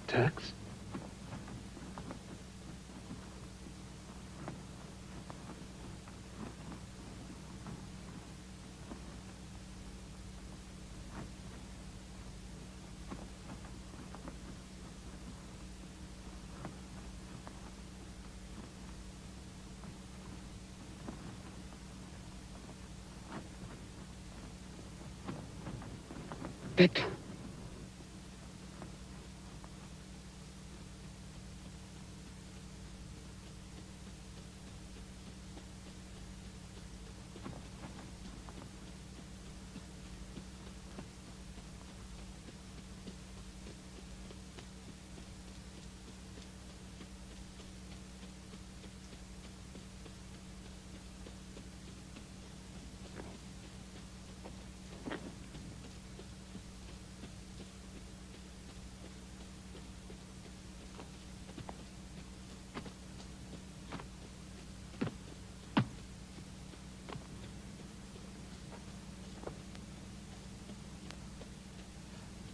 Turks? But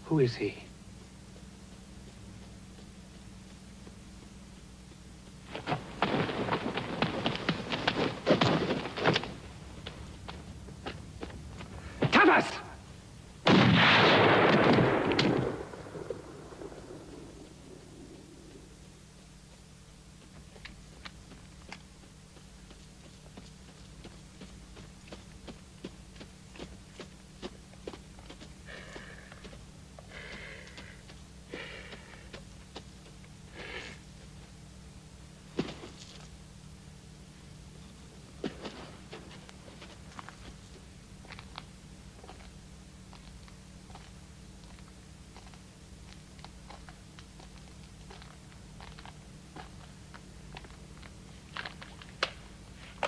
who is he? us!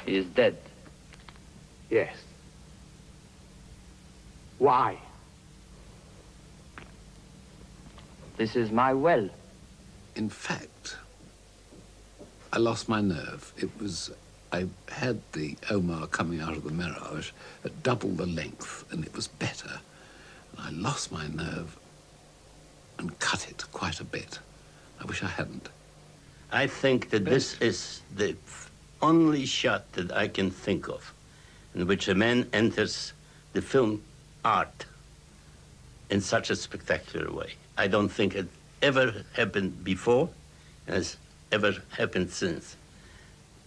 He is dead. Yes. Why? This is my well. In fact, I lost my nerve. I had the Omar coming out of the mirage at double the length, and it was better. And I lost my nerve and cut it quite a bit. I wish I hadn't. I think that this is the only shot that I can think of in which a man enters the film art in such a spectacular way. I don't think it ever happened before, has ever happened since.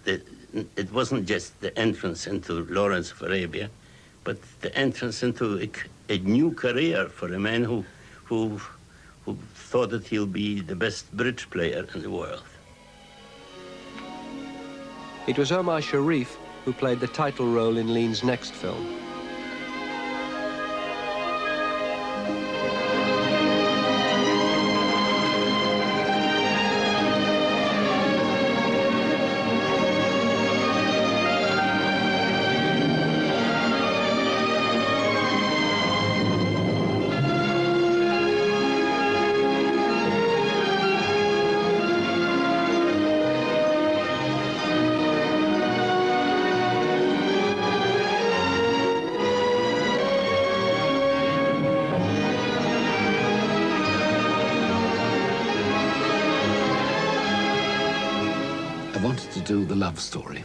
It wasn't just the entrance into Lawrence of Arabia, but the entrance into a new career for a man who thought that he'll be the best bridge player in the world. It was Omar Sharif who played the title role in Lean's next film. I wanted to do the love story.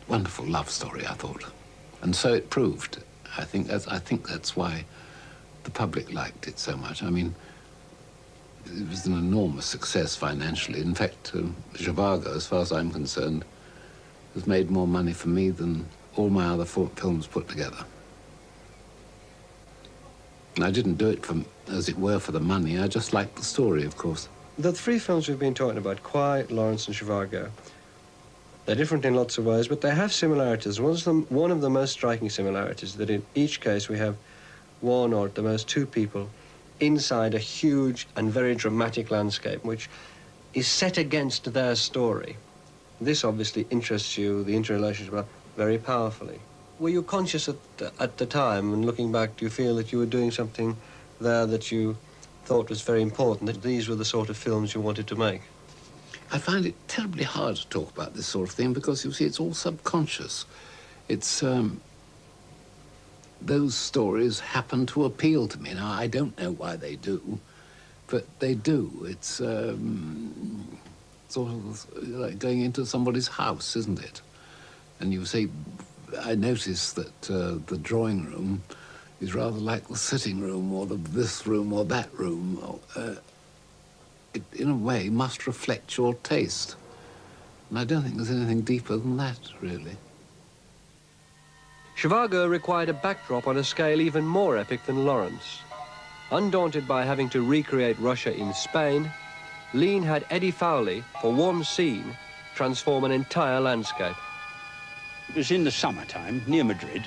Wonderful love story, I thought. And so it proved. I think that's why the public liked it so much. I mean, it was an enormous success financially. In fact, Zhivago, as far as I'm concerned, has made more money for me than all my other films put together. And I didn't do it, as it were, for the money. I just liked the story, of course. The three films we've been talking about, Kwai, Lawrence and Zhivago, they're different in lots of ways, but they have similarities. One of the most striking similarities is that in each case we have one or at the most two people inside a huge and very dramatic landscape which is set against their story. This obviously interests you, the interrelationship, very powerfully. Were you conscious at the time, and looking back, do you feel that you were doing something there that you thought was very important, that these were the sort of films you wanted to make? I find it terribly hard to talk about this sort of thing because, you see, it's all subconscious. It's, those stories happen to appeal to me. Now, I don't know why they do, but they do. It's sort of like going into somebody's house, isn't it? And you say, I notice that the drawing room is rather like the sitting room or this room or that room. It, in a way, must reflect your taste. And I don't think there's anything deeper than that, really. Zhivago required a backdrop on a scale even more epic than Lawrence. Undaunted by having to recreate Russia in Spain, Lean had Eddie Fowley, for one scene, transform an entire landscape. It was in the summertime, near Madrid,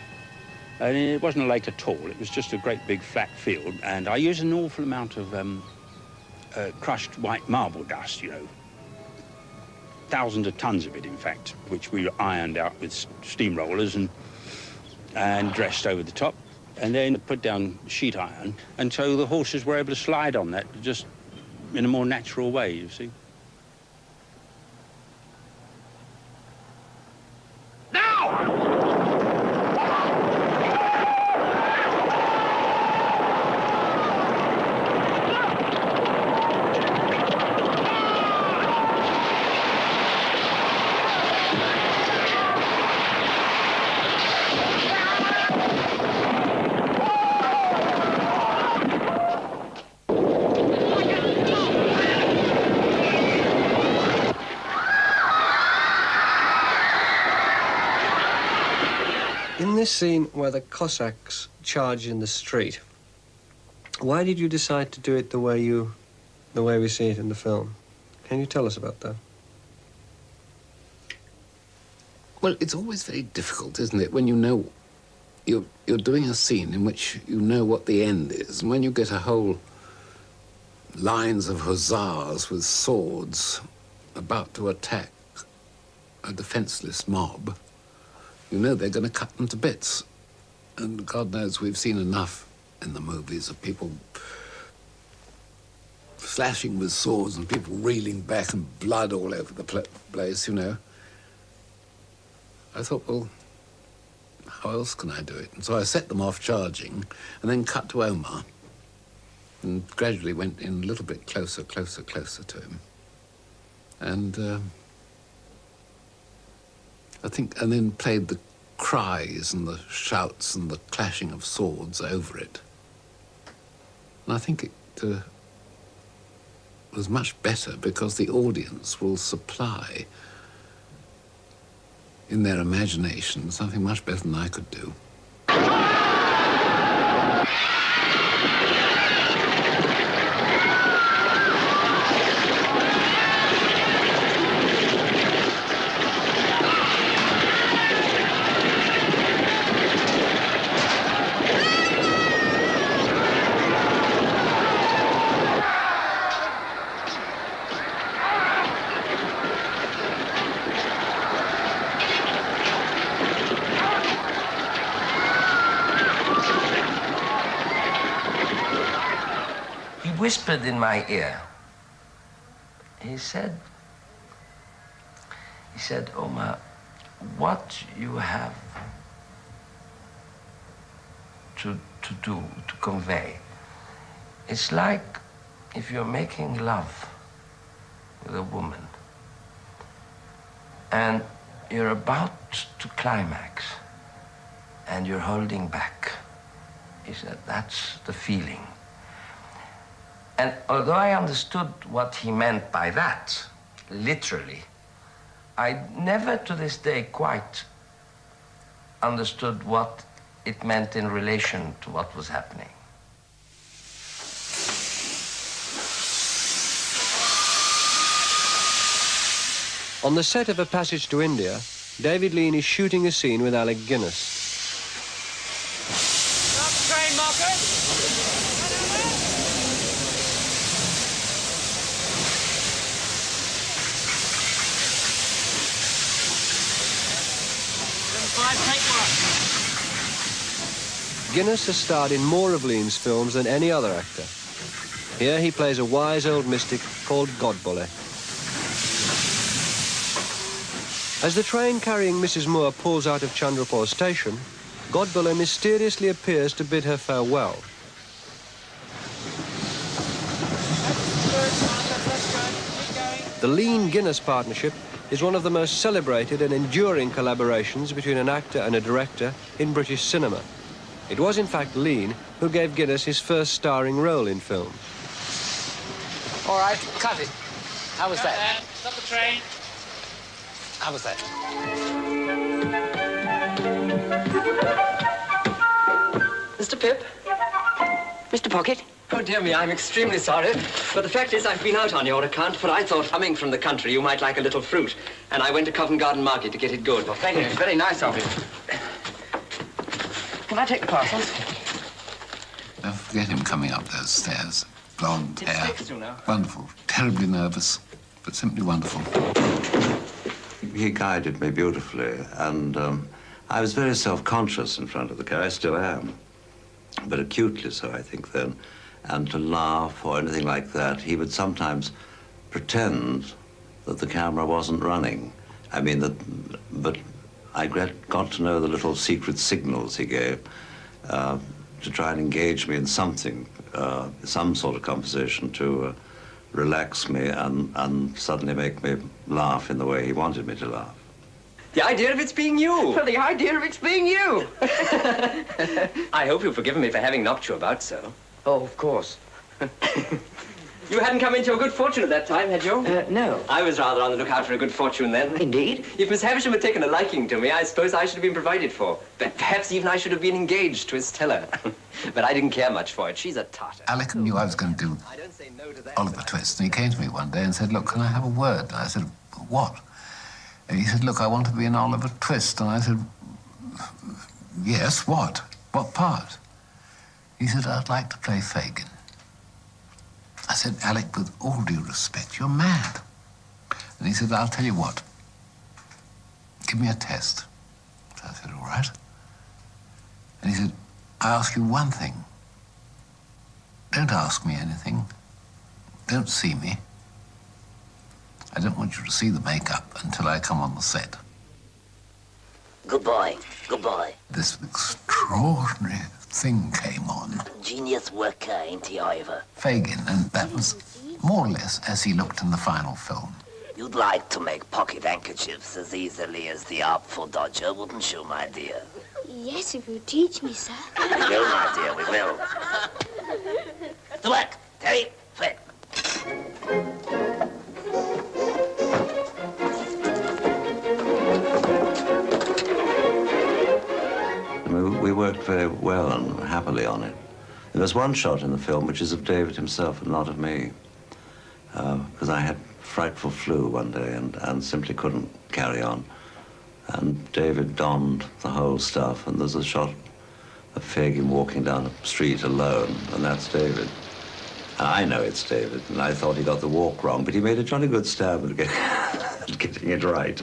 and it wasn't a lake at all. It was just a great big flat field, and I used an awful amount of crushed white marble dust, you know. Thousands of tons of it, in fact, which we ironed out with steamrollers and dressed over the top, and then put down sheet iron, and so the horses were able to slide on that just in a more natural way, you see. this scene where the Cossacks charge in the street, why did you decide to do it the way we see it in the film? Can you tell us about that? Well, it's always very difficult, isn't it, when you know you're doing a scene in which you know what the end is, and when you get a whole lines of hussars with swords about to attack a defenseless mob, you know they're going to cut them to bits. And God knows we've seen enough in the movies of people slashing with swords and people reeling back and blood all over the place, you know. I thought, well, how else can I do it? And so I set them off charging and then cut to Omar and gradually went in a little bit closer to him. And I think, and then played the cries and the shouts and the clashing of swords over it. And I think it was much better because the audience will supply in their imagination something much better than I could do. Whispered in my ear. He said, Omar, what you have to do, to convey, it's like if you're making love with a woman and you're about to climax and you're holding back. He said, that's the feeling. And although I understood what he meant by that, literally, I never to this day quite understood what it meant in relation to what was happening. On the set of A Passage to India, David Lean is shooting a scene with Alec Guinness. Stop the train, Marcus! Guinness has starred in more of Lean's films than any other actor. Here he plays a wise old mystic called Godbole. As the train carrying Mrs. Moore pulls out of Chandrapur station, Godbole mysteriously appears to bid her farewell. The Lean-Guinness partnership is one of the most celebrated and enduring collaborations between an actor and a director in British cinema. It was, in fact, Lean who gave Guinness his first starring role in film. All right, cut it. How was that? Stop the train. How was that? Mr. Pip? Mr. Pocket? Oh, dear me, I'm extremely sorry. But the fact is, I've been out on your account, for I thought, coming from the country, you might like a little fruit. And I went to Covent Garden Market to get it good. Well, thank you. It's very nice of you. Can I take the parcels? Don't forget him coming up those stairs. Blonde hair. Wonderful. Terribly nervous, but simply wonderful. He guided me beautifully, and I was very self-conscious in front of the camera. I still am, but acutely so, I think, then. And to laugh or anything like that, he would sometimes pretend that the camera wasn't running. I mean, but I got to know the little secret signals he gave to try and engage me in something, some sort of conversation to relax me and suddenly make me laugh in the way he wanted me to laugh. The idea of it's being you. Well, the idea of it's being you. I hope you've forgiven me for having knocked you about so. Oh, of course. You hadn't come into your good fortune at that time, had you? No. I was rather on the lookout for a good fortune then. Indeed? If Miss Havisham had taken a liking to me, I suppose I should have been provided for. But perhaps even I should have been engaged to Estella. But I didn't care much for it. She's a tartar. Alec knew I was going to do Oliver Twist, and he came to me one day and said, look, can I have a word? And I said, what? And he said, look, I want to be in Oliver Twist. And I said, yes, what? What part? He said, I'd like to play Fagin. I said, Alec, with all due respect, you're mad. And he said, I'll tell you what. Give me a test. So I said, all right. And he said, I ask you one thing. Don't ask me anything. Don't see me. I don't want you to see the makeup until I come on the set. Good boy. Good boy. This extraordinary thing came on. Genius worker, ain't he, Ivor? Fagin, and that was more or less as he looked in the final film. You'd like to make pocket handkerchiefs as easily as the Artful Dodger, wouldn't you, my dear? Yes, if you teach me, sir. We will, my dear, we will. To work! Terry, Fred. We worked very well and happily on it. There was one shot in the film which is of David himself and not of me, because I had frightful flu one day and simply couldn't carry on. And David donned the whole stuff, and there's a shot of Fagin walking down a street alone, and that's David. And I know it's David, and I thought he got the walk wrong, but he made a jolly good stab at getting it right.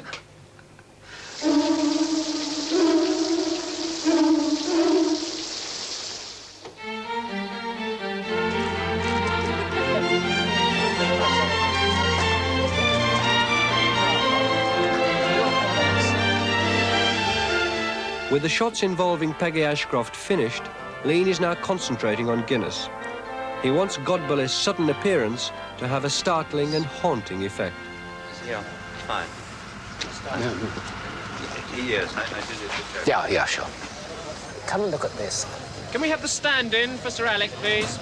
With the shots involving Peggy Ashcroft finished, Lean is now concentrating on Guinness. He wants Godber's sudden appearance to have a startling and haunting effect. Yeah, fine. Yes, I did it. Yeah, sure. Come and look at this. Can we have the stand-in for Sir Alec, please?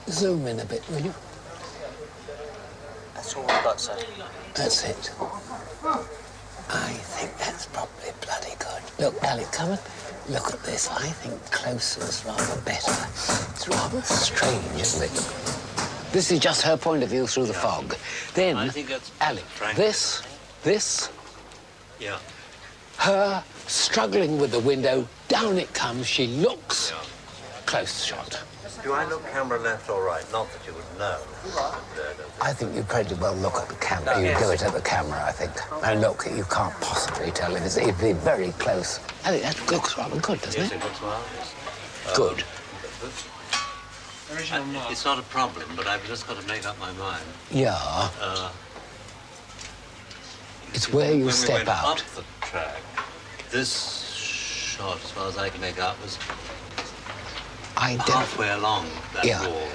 Zoom in a bit, will you? That's all we've got, sir. That's it. I think that's probably bloody good. Look, Alec, come and look at this. I think closer's rather better. It's rather strange, isn't it? This is just her point of view through the fog. Then, I think that's Alec, this, yeah. her struggling with the window, down it comes, she looks, close shot. Do I look camera left or right? Not that you would know. I think you pretty well look at the camera. You do it at the camera, I think. And look, you can't possibly tell if it'd be very close. I think that looks rather good, doesn't it? Yes, it looks marvellous. Good. It's not a problem, but I've just got to make up my mind. Yeah. It's where you step when we went out. up the track, this shot, as far as I can make out, was halfway along that wall.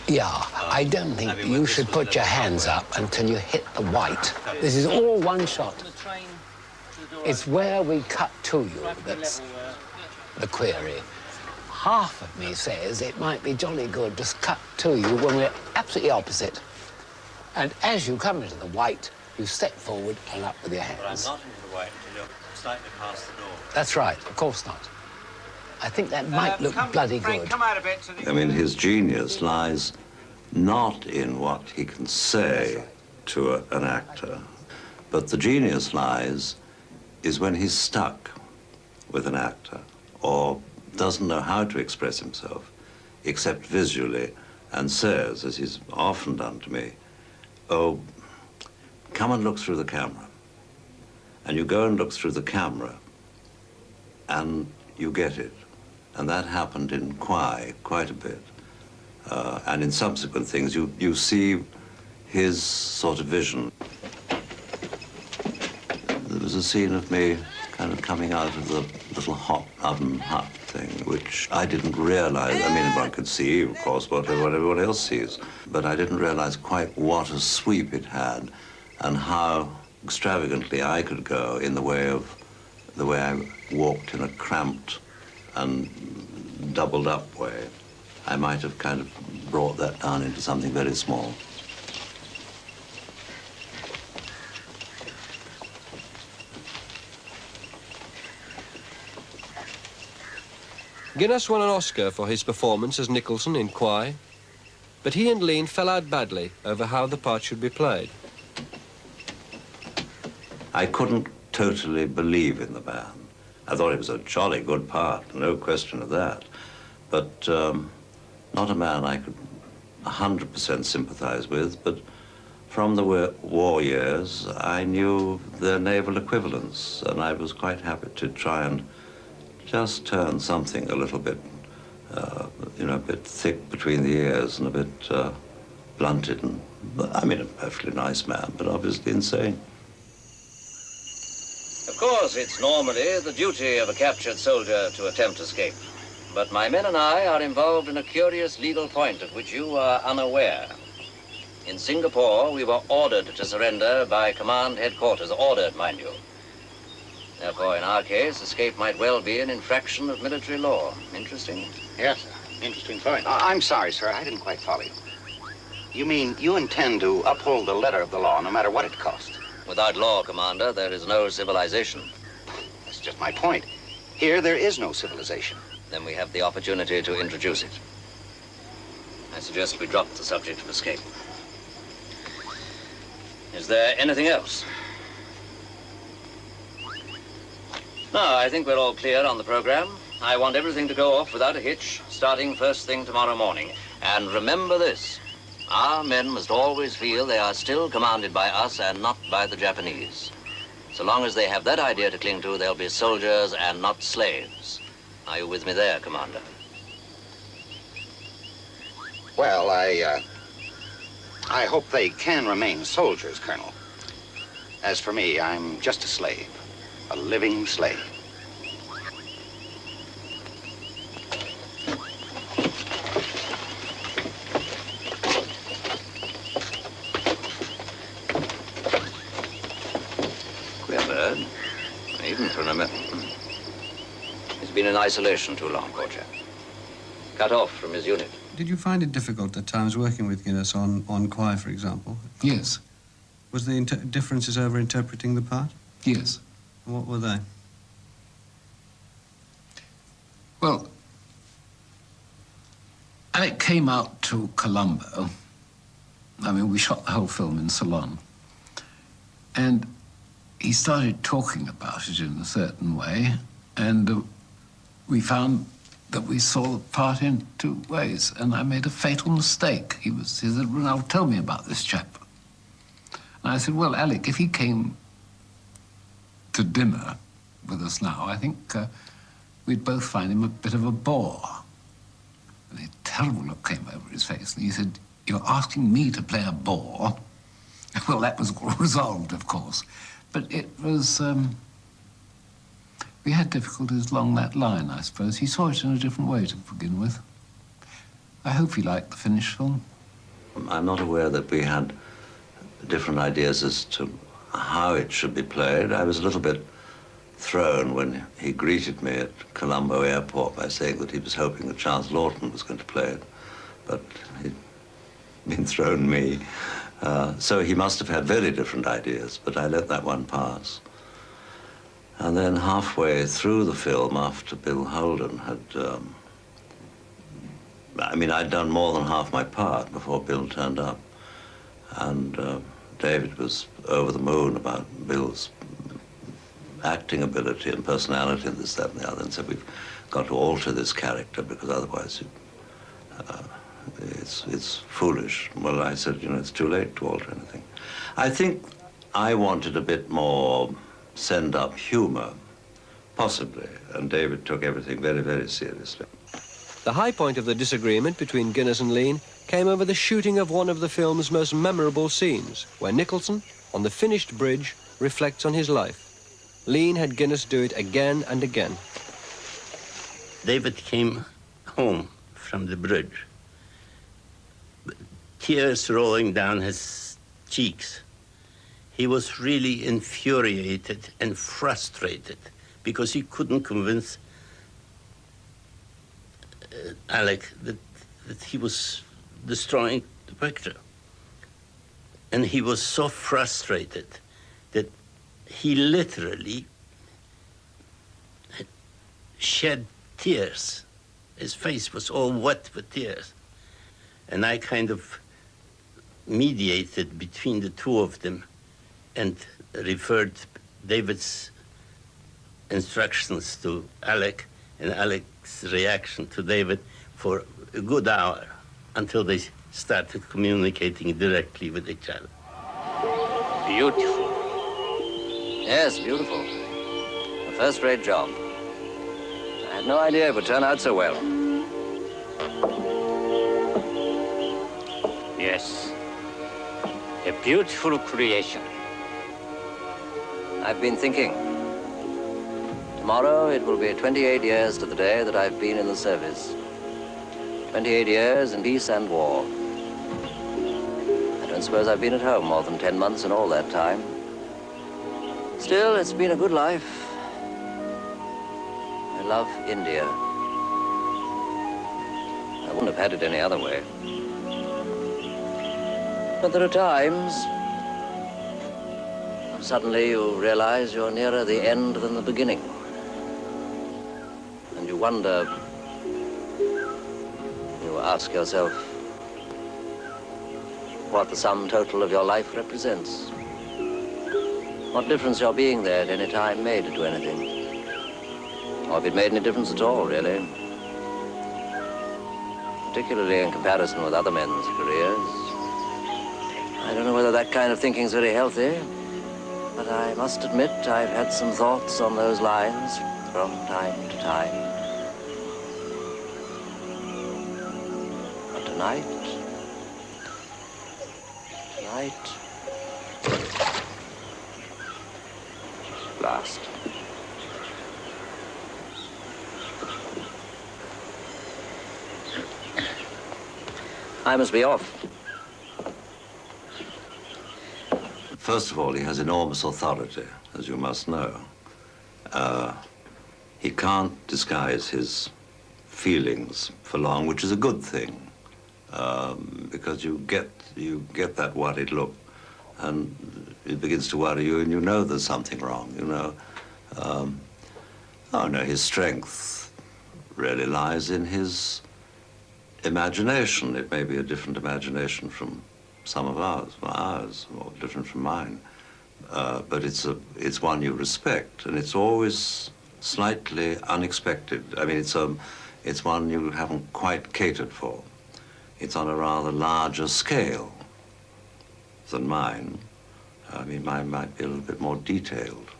Yeah, I don't think you should put your hands up until you hit the white. This is all one shot. It's where we cut to you that's the query. Half of me says it might be jolly good to cut to you when we're absolutely opposite. And as you come into the white, you step forward and up with your hands. But I'm not into the white until you're slightly past the door. That's right, of course not. I think that might look bloody good. Come out a bit. I mean, his genius lies not in what he can say to an actor, but the genius lies is when he's stuck with an actor or doesn't know how to express himself except visually and says, as he's often done to me, oh, come and look through the camera. And you go and look through the camera and you get it. And that happened in Kwai quite a bit. And in subsequent things, you see his sort of vision. There was a scene of me kind of coming out of the little hot oven hut thing, which I didn't realize. I mean, one could see, of course, what everyone else sees, but I didn't realize quite what a sweep it had and how extravagantly I could go in the way I walked in a cramped and doubled up way. I might have kind of brought that down into something very small. Guinness won an Oscar for his performance as Nicholson in Kwai, but he and Lean fell out badly over how the part should be played. I couldn't totally believe in the man. I thought it was a jolly good part, no question of that. But not a man I could 100% sympathize with, but from the war years, I knew their naval equivalents, and I was quite happy to try and just turn something a little bit, you know, a bit thick between the ears and a bit blunted. And, I mean, a perfectly nice man, but obviously insane. Of course, it's normally the duty of a captured soldier to attempt escape. But my men and I are involved in a curious legal point of which you are unaware. In Singapore, we were ordered to surrender by command headquarters, ordered, mind you. Therefore, in our case, escape might well be an infraction of military law. Interesting? Yes, sir. Interesting point. I'm sorry, sir. I didn't quite follow you. You mean you intend to uphold the letter of the law, no matter what it costs? Without law, Commander, there is no civilization. That's just my point. Here, there is no civilization. Then we have the opportunity to introduce it. I suggest we drop the subject of escape. Is there anything else? No, I think we're all clear on the program. I want everything to go off without a hitch, starting first thing tomorrow morning. And remember this, our men must always feel they are still commanded by us and not by the Japanese. So long as they have that idea to cling to, they'll be soldiers and not slaves. Are you with me there, Commander? Well, I hope they can remain soldiers, Colonel. As for me, I'm just a slave. A living slave. Queer bird. Even for an American. He's been in isolation too long, poor chap. Cut off from his unit. Did you find it difficult at times working with Guinness on Kwai, for example? Yes. Was the differences over interpreting the part? Yes. What were they? Well, Alec came out to Colombo. I mean, we shot the whole film in Ceylon. And he started talking about it in a certain way, and we found that we saw the part in two ways, and I made a fatal mistake. He said, "Now tell me about this chap." And I said, "Well, Alec, if he came to dinner with us now, I think we'd both find him a bit of a bore." And a terrible look came over his face, and he said, "You're asking me to play a bore?" Well, that was all resolved, of course. But it was, we had difficulties along that line, I suppose. He saw it in a different way to begin with. I hope he liked the finished film. I'm not aware that we had different ideas as to how it should be played. I was a little bit thrown when he greeted me at Colombo Airport by saying that he was hoping that Charles Lawton was going to play it, but he'd been thrown me. So he must have had very different ideas, but I let that one pass. And then halfway through the film, after Bill Holden had, I mean, I'd done more than half my part before Bill turned up. And David was over the moon about Bill's acting ability and personality and this, that, and the other, and said, "We've got to alter this character because otherwise it's foolish." Well, I said, "You know, it's too late to alter anything." I think I wanted a bit more send-up humor, possibly, and David took everything very, very seriously. The high point of the disagreement between Guinness and Lean came over the shooting of one of the film's most memorable scenes, where Nicholson, on the finished bridge, reflects on his life. Lean had Guinness do it again and again. David came home from the bridge, tears rolling down his cheeks. He was really infuriated and frustrated because he couldn't convince Alec that that he was destroying the picture. And he was so frustrated that he literally shed tears. His face was all wet with tears. And I kind of mediated between the two of them and referred David's instructions to Alec and Alec's reaction to David for a good hour until they started communicating directly with each other. Beautiful. Yes, beautiful. A first-rate job. I had no idea it would turn out so well. Yes. A beautiful creation. I've been thinking. Tomorrow it will be 28 years to the day that I've been in the service. 28 years in peace and war. I don't suppose I've been at home more than 10 months in all that time. Still, it's been a good life. I love India. I wouldn't have had it any other way. But there are times when suddenly you realize you're nearer the end than the beginning. And you wonder, you ask yourself what the sum total of your life represents. What difference your being there at any time made to anything. Or if it made any difference at all, really. Particularly in comparison with other men's careers. I don't know whether that kind of thinking is very healthy, but I must admit I've had some thoughts on those lines from time to time. But tonight, last. I must be off. First of all, he has enormous authority, as you must know. He can't disguise his feelings for long, which is a good thing, because you get that worried look, and it begins to worry you, and you know there's something wrong, you know. Oh no, his strength really lies in his imagination. It may be a different imagination from some of ours, or different from mine, but it's one you respect, and it's always slightly unexpected. I mean, it's one you haven't quite catered for. It's on a rather larger scale than mine. I mean, mine might be a little bit more detailed,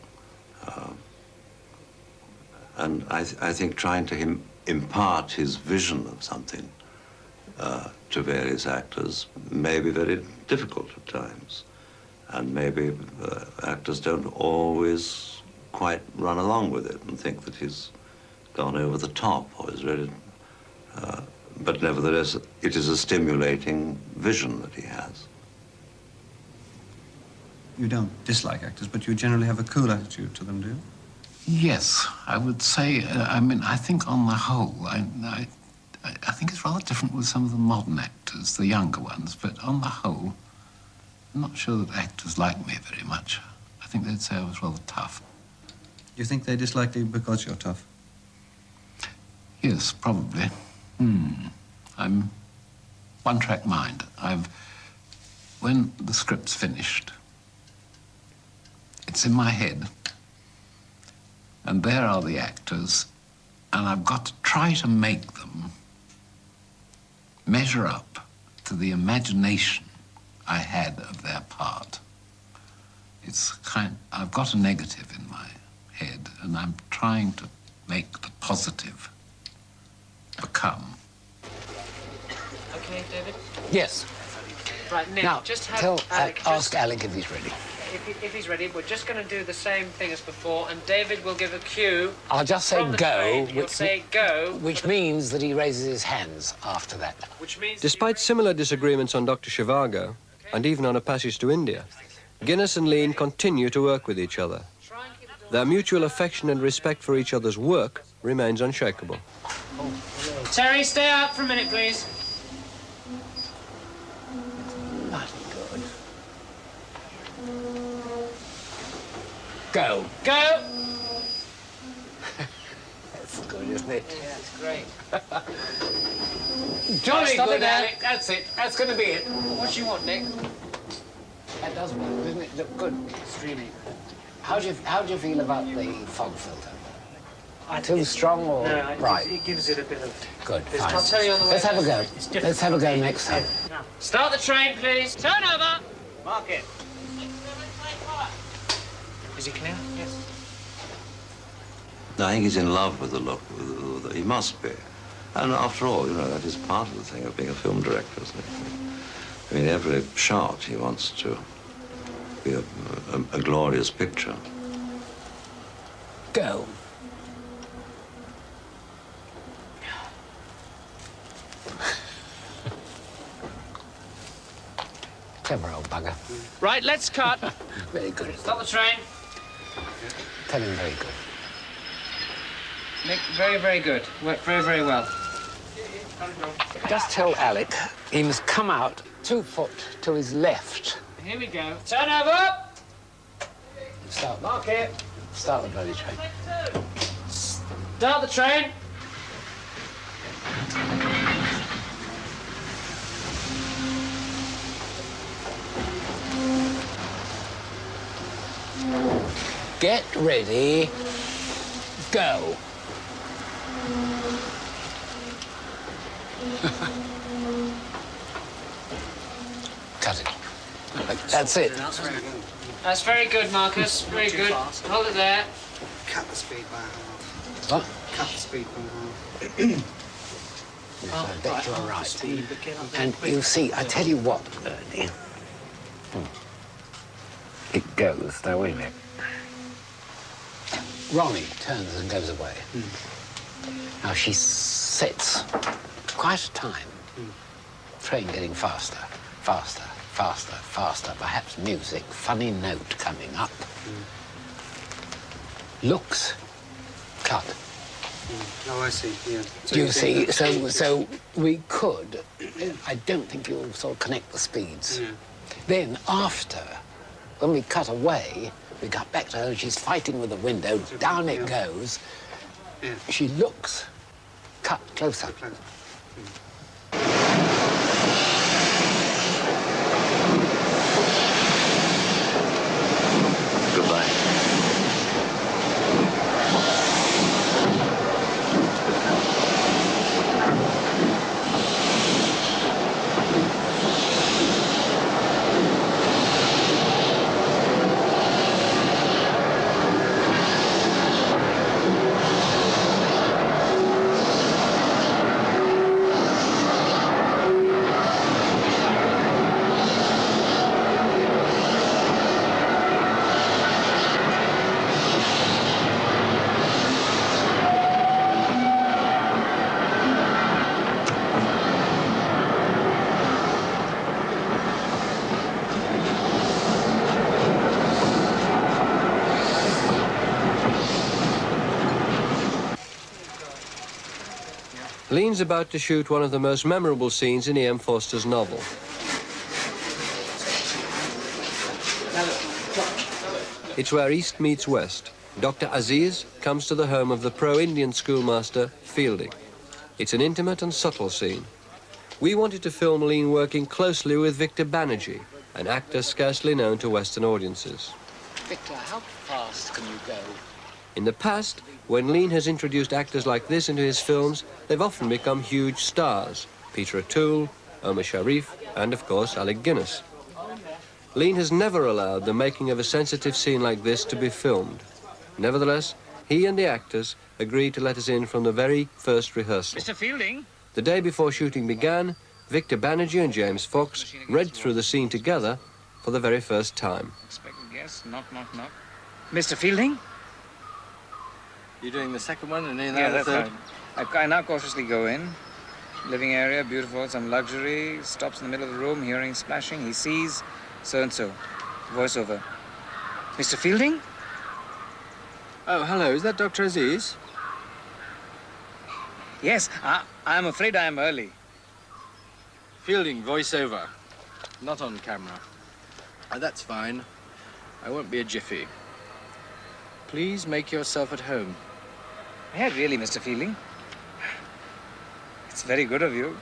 and I think trying to impart his vision of something to various actors may be very difficult at times, and maybe actors don't always quite run along with it and think that he's gone over the top or is ready. But nevertheless, it is a stimulating vision that he has. You don't dislike actors, but you generally have a cool attitude to them, do you? Yes, I would say, I mean, I think on the whole, I think it's rather different with some of the modern actors, the younger ones, but on the whole, I'm not sure that actors like me very much. I think they'd say I was rather tough. You think they dislike you because you're tough? Yes, probably. I'm one-track mind. When the script's finished, it's in my head, and there are the actors, and I've got to try to make them measure up to the imagination I had of their part. I've got a negative in my head, and I'm trying to make the positive become. Okay, David? Yes. Right, Nick, Now, just have ask Alec if he's ready. If he's ready, we're just going to do the same thing as before, and David will give a cue. I'll just say from the go, screen. He'll say go. which means that he raises his hands after that. Which means Despite similar disagreements on Dr. Zhivago, and even on A Passage to India, Guinness and Lean continue to work with each other. Their mutual affection and respect for each other's work remains unshakable. Terry, stay out for a minute, please. Go. Go! That's good, isn't it? Yeah, it's great. Jolly Stop good, it there. Alec. That's it. That's going to be it. What do you want, Nick? That does work, doesn't it? Look good. Extremely good. How do you feel about the fog filter? Too strong or no, right? It gives it a bit of... Good, I'll fine. tell you on the way. Let's have a go. It's different. Let's have a go next time. Now, start the train, please. Turn over. Mark it. Is he clear? Yes. I think he's in love with the look. He must be. And after all, you know, that is part of the thing of being a film director, isn't it? I mean, every shot he wants to be a glorious picture. Go. Clever old bugger. Right, let's cut. Very good. Stop the train. Tell him very good. Nick, very, very good. Worked very, very well. Just tell Alec he must come out 2 foot to his left. Here we go. Turn over. Start. Mark it. Start the bloody train. Start the train. Get ready. Go. Cut it. That's it. That's very good, Marcus. Very good. Hold it there. Cut the speed by half. What? Cut the speed by half. Yes, I bet you're right. And you see, I tell you what, Ernie. It goes, though, isn't it? Ronnie turns and goes away. Now she sets quite a time. Train getting faster, faster, faster, faster. Perhaps music, funny note coming up. Looks, cut. Oh, I see, yeah. So Do you see? So we could. I don't think you'll sort of connect the speeds. Yeah. Then after, when we cut away, we got back to her, she's fighting with the window, down it goes. Yeah. She looks, cut closer. Goodbye. Lean's about to shoot one of the most memorable scenes in E.M. Forster's novel. It's where East meets West. Dr. Aziz comes to the home of the pro-Indian schoolmaster, Fielding. It's an intimate and subtle scene. We wanted to film Lean working closely with Victor Banerjee, an actor scarcely known to Western audiences. Victor, how fast can you go? In the past, when Lean has introduced actors like this into his films, they've often become huge stars. Peter O'Toole, Omar Sharif, and of course, Alec Guinness. Lean has never allowed the making of a sensitive scene like this to be filmed. Nevertheless, he and the actors agreed to let us in from the very first rehearsal. Mr. Fielding? The day before shooting began, Victor Banerjee and James Fox read through the scene together for the very first time. Expected guest. Knock, knock, knock. Mr. Fielding? You're doing the second one and then Yeah, the that's third? right. I now cautiously go in. Living area, beautiful, some luxury. Stops in the middle of the room, hearing splashing. He sees so-and-so. Voiceover. Mr. Fielding? Oh, hello. Is that Dr. Aziz? Yes, I'm afraid I am early. Fielding, voiceover. Not on camera. That's fine. I won't be a jiffy. Please make yourself at home. Yeah, really, Mr. Fielding. It's very good of you.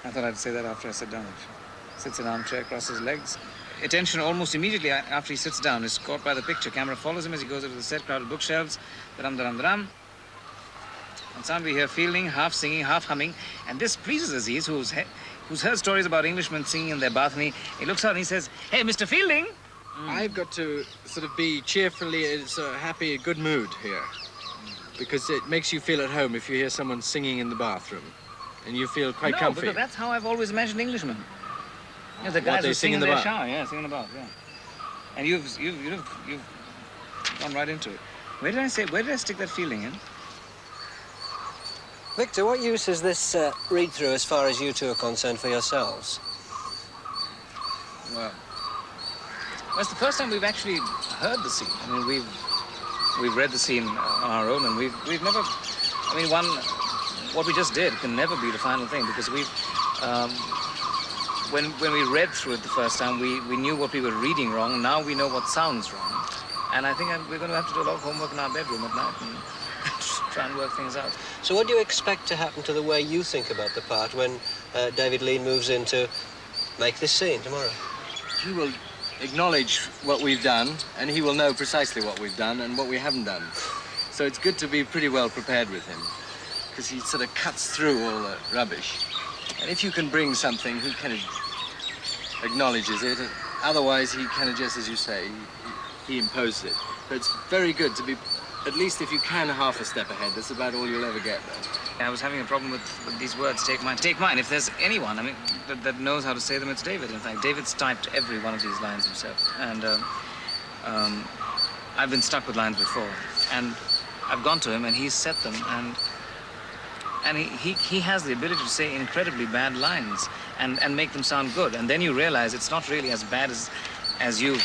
I thought I'd say that after I sit down. Sits in an armchair, crosses legs. Attention almost immediately after he sits down is caught by the picture. Camera follows him as he goes over the set, crowded bookshelves. Da-dum. And sound we hear Fielding, half singing, half humming. And this pleases Aziz, who's heard stories about Englishmen singing in their balcony. He looks out and he says, "Hey, Mr. Fielding!" I've got to sort of be cheerfully, happy, good mood here. Because it makes you feel at home if you hear someone singing in the bathroom. And you feel quite comfy. Because that's how I've always imagined Englishmen. You know, the guys who sing in their shower, sing in the bath, And you've gone right into it. Where did I stick that feeling in? Victor, what use is this read-through as far as you two are concerned for yourselves? Well, it's the first time we've actually heard the scene. I mean, we've read the scene on our own, and we've never. I mean, what we just did can never be the final thing because we've. When we read through it the first time, we knew what we were reading wrong. Now we know what sounds wrong, and I think we're going to have to do a lot of homework in our bedroom at night and try and work things out. So, what do you expect to happen to the way you think about the part when David Lean moves in to make this scene tomorrow? He will acknowledge what we've done, and he will know precisely what we've done and what we haven't done. So it's good to be pretty well prepared with him, because he sort of cuts through all the rubbish. And if you can bring something, he kind of acknowledges it. Otherwise, he kind of, just as you say, he imposes it. But it's very good to be, at least if you can, half a step ahead. That's about all you'll ever get, though. I was having a problem with these words, take mine. Take mine. If there's anyone, I mean, that knows how to say them, it's David. In fact, David's typed every one of these lines himself. And I've been stuck with lines before. And I've gone to him and he's set them. And he has the ability to say incredibly bad lines and make them sound good. And then you realize it's not really as bad as you've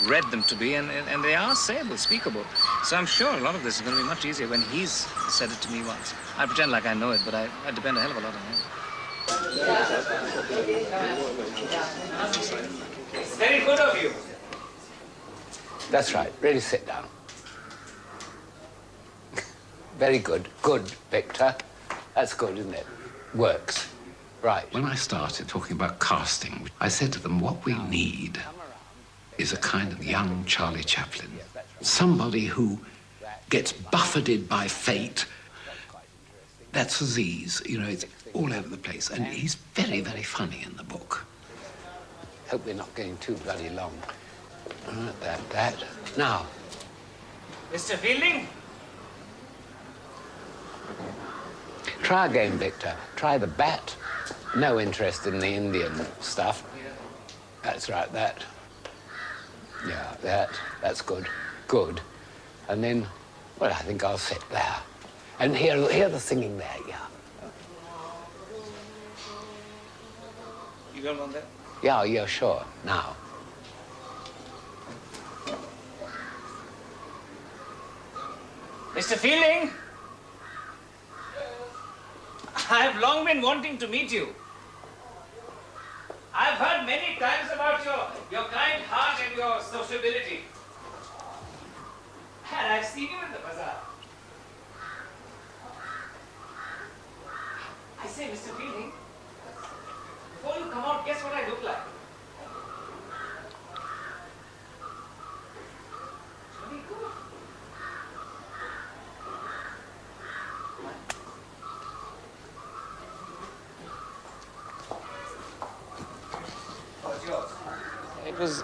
read them to be, and they are sayable, speakable. So I'm sure a lot of this is going to be much easier when he's said it to me once. I pretend like I know it, but I depend a hell of a lot on him. It's very good of you. That's right. Really sit down. Very good. Good, Victor. That's good, isn't it? Works. Right. When I started talking about casting, I said to them, what we need is a kind of young Charlie Chaplin. Somebody who gets buffeted by fate. That's Aziz, you know, it's all over the place. And he's very, very funny in the book. Hope we're not going too bloody long. That. Now. Mr. Fielding? Try again, Victor. Try the bat. No interest in the Indian stuff. That's right, that. Yeah, that's good. Good. And then, well, I think I'll sit there. And hear the singing there, yeah. You don't want that? Yeah, sure. Now. Mr. Fielding? I've long been wanting to meet you. I've heard many times about your kind heart and your sociability. And I've seen you in the bazaar. I say, Mr. Fielding, before you come out, guess what I look like? Very good. It was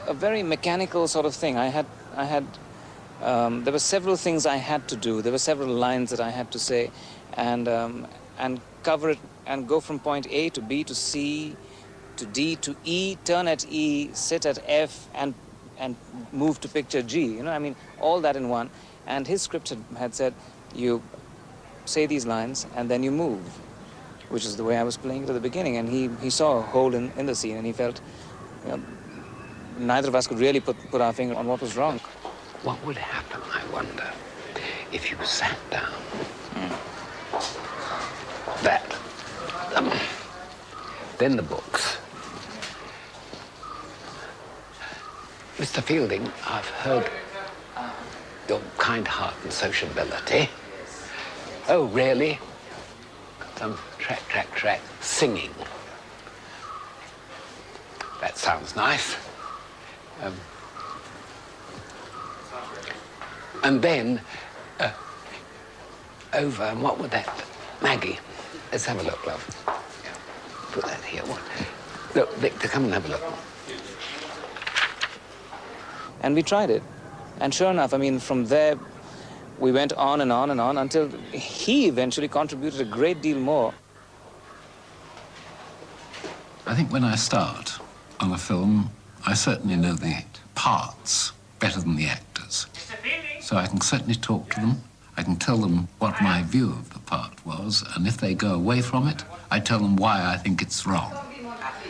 a very mechanical sort of thing. There were several things I had to do. There were several lines that I had to say, and cover it and go from point A to B to C to D to E, turn at E, sit at F, and move to picture G. You know, I mean, all that in one. And his script had said, you say these lines and then you move, which is the way I was playing it at the beginning. And he saw a hole in the scene, and he felt, you know, neither of us could really put our finger on what was wrong. What would happen, I wonder, if you sat down? That. Then the books. Mr. Fielding, I've heard... Your kind heart and sociability. Oh, really? Some track, singing. That sounds nice. And then, over, and what would that, Maggie, let's have a look, love. Put that here. What? Look, Victor, come and have a look. And we tried it. And sure enough, I mean, from there, we went on and on and on until he eventually contributed a great deal more. I think when I start on a film, I certainly know the parts better than the actors. So I can certainly talk to them. I can tell them what my view of the part was, and if they go away from it, I tell them why I think it's wrong.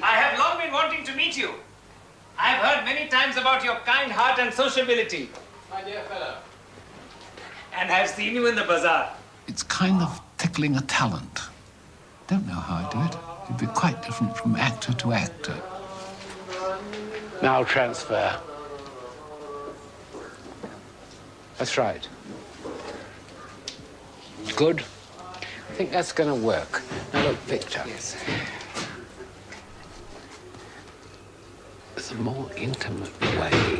I have long been wanting to meet you. I have heard many times about your kind heart and sociability. My dear fellow. And I have seen you in the bazaar. It's kind of tickling a talent. Don't know how I do it. It'd be quite different from actor to actor. Now transfer. That's right. Good. I think that's going to work. Now look, Victor. Yes. There's a more intimate way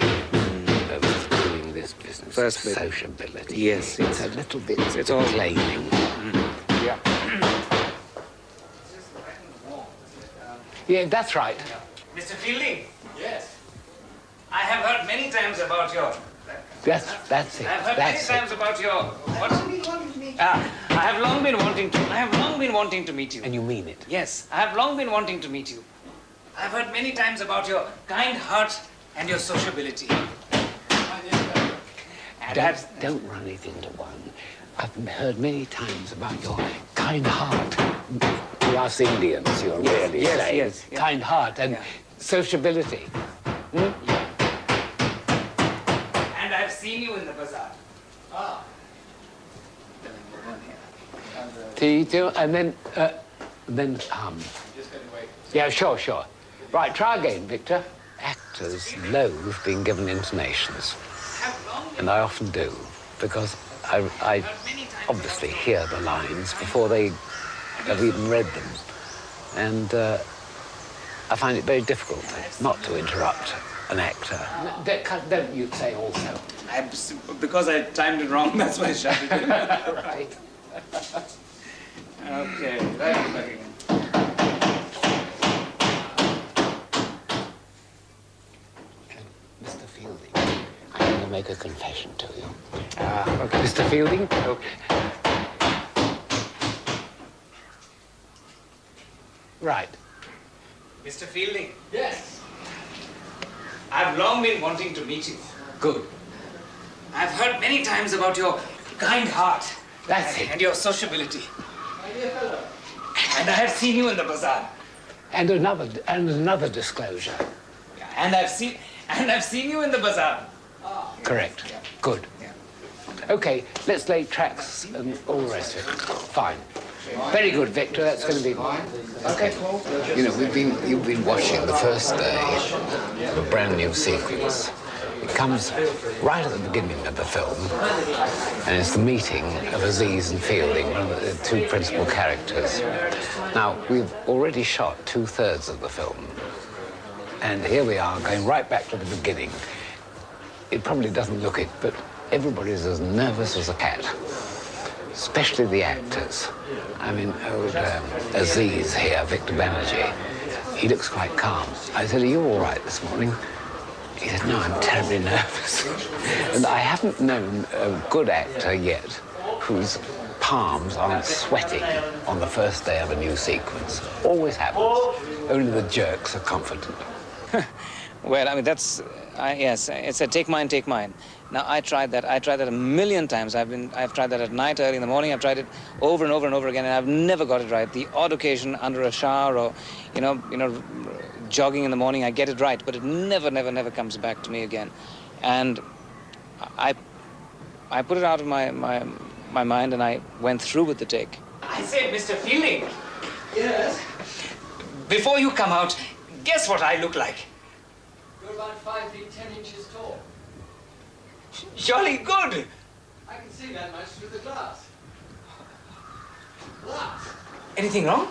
of doing this business. First bit. Sociability. Yes. It's a little bit It's all claiming. Yeah. Yeah, that's right. Mr. Fielding. Yes. I have heard many times about your... That's it. I have heard That's many times about your... What? I have long been wanting to meet you. And you mean it? Yes, I have long been wanting to meet you. I have heard many times about your kind heart and your sociability. And Don't run it into one. I've heard many times about your kind heart. To us Indians, you're really saying. Yes. Kind heart and sociability. And I've seen you in the bazaar. Ah. And then Yeah, sure. Right, try again, Victor. Actors loathe being given intonations. And I often do, because I obviously hear the lines before they have even read them. And I find it very difficult not to interrupt an actor. Don't you say also? Because I timed it wrong, that's why I shouted it. Right. Okay, back again. Mr. Fielding, I'm going to make a confession to you. Okay. Mr. Fielding? Okay. Right. Mr. Fielding. Yes. I've long been wanting to meet you. Good. I've heard many times about your kind heart. That's it. And your sociability. My dear fellow. And I have seen you in the bazaar. And another disclosure. And I've seen you in the bazaar. Correct. Yeah. Good. Yeah. Okay, let's lay tracks and all the rest of it. Fine. Very good, Victor. That's going to be okay. You know, you've been watching the first day of a brand new sequence. It comes right at the beginning of the film, and it's the meeting of Aziz and Fielding, one of the two principal characters. Now, we've already shot 2/3 of the film, and here we are going right back to the beginning. It probably doesn't look it, but everybody's as nervous as a cat, especially the actors. I mean, old Aziz here, Victor Banerjee, he looks quite calm. I said, "Are you all right this morning?" He said, "No, I'm terribly nervous." And I haven't known a good actor yet whose palms aren't sweating on the first day of a new sequence. Always happens. Only the jerks are confident. Well, I mean, yes, it's a take mine, take mine. Now, I tried that a million times. I've tried that at night, early in the morning. I've tried it over and over and over again, and I've never got it right. The odd occasion under a shower or, you know, jogging in the morning, I get it right, but it never comes back to me again. And I put it out of my mind, and I went through with the take. I say, Mr. Fielding. Yes? Before you come out, guess what I look like? You're about 5 feet 10 inches tall. Jolly good! I can see that much through the glass. What? Anything wrong?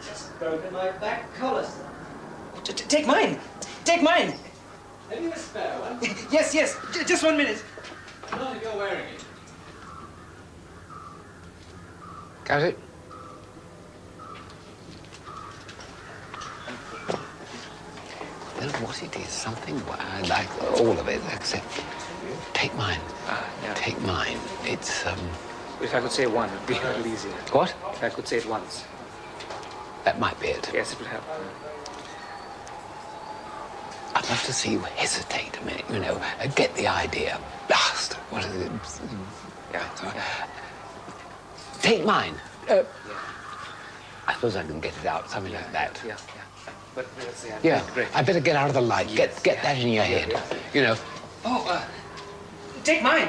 Just broken my back collar, sir. Take mine! Take mine! Have you a spare one? Yes, yes. Just 1 minute. Not if you're wearing it. Got it? Well, what it is, something I like all of it, except take mine. Yeah. Take mine. It's, If I could say one, it would be a little easier. What? If I could say it once. That might be it. Yes, it would help. I'd love to see you hesitate a minute, you know, get the idea. Blast! What is it? Yeah. Take mine. I suppose I can get it out, something like that. Yeah. But let's see. Yeah, Great. I better get out of the light. Yes, Get that in your head, you know. Oh, take mine.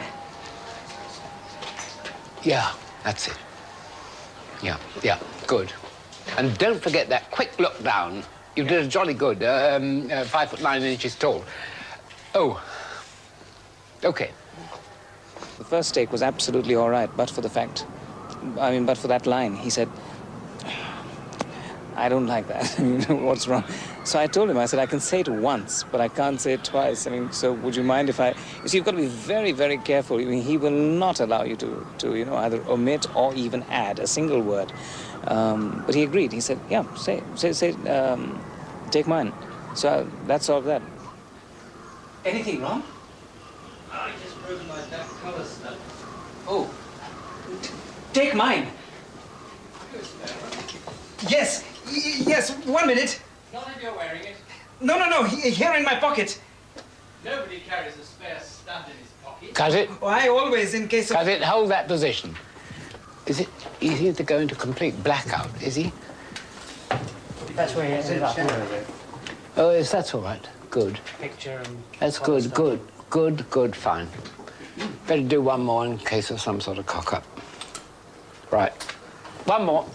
Yeah, that's it. Yeah, good. And don't forget that quick look down. You did a jolly good, 5 foot 9 inches tall. Oh, okay. The first take was absolutely all right, but for that line. He said, I don't like that. You know, what's wrong? So I told him, I said, I can say it once, but I can't say it twice. I mean, so would you mind if I... You see, you've got to be very, very careful. I mean, he will not allow you to you know, either omit or even add a single word. But he agreed. He said, yeah, say, take mine. So that solved that. Anything wrong? I just broken my back collar, sir. Oh. Take mine. Yes. Yes, 1 minute. Not if you're wearing it. No. Here in my pocket. Nobody carries a spare stud in his pocket. Cut it. Oh, I always, in case of... Cut it. Hold that position. Is it easy to go into complete blackout, is he? That's where he ended up. Oh, yes, that's all right. Good. Picture and... That's good, good, fine. Better do one more in case of some sort of cock-up. Right. One more.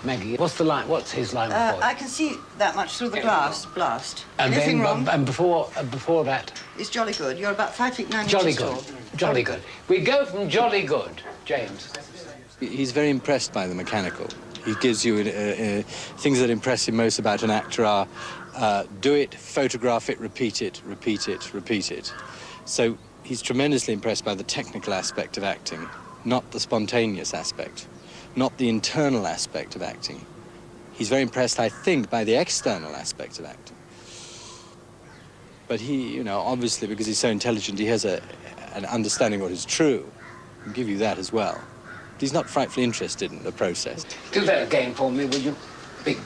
Maggie, what's the line? What's his line before? I can see that much through the glass. Blast. And Anything then, wrong? and before that? It's jolly good. You're about 5 feet 9 Jolly inches good. tall. Jolly good. We go from jolly good, James. He's very impressed by the mechanical. He gives you things that impress him most about an actor are do it, photograph it, repeat it, repeat it, repeat it. So he's tremendously impressed by the technical aspect of acting, not the spontaneous aspect, not the internal aspect of acting. He's very impressed, I think, by the external aspect of acting. But he, you know, obviously, because he's so intelligent, he has an understanding of what is true. I'll give you that as well. He's not frightfully interested in the process. Do that again for me, will you? Big,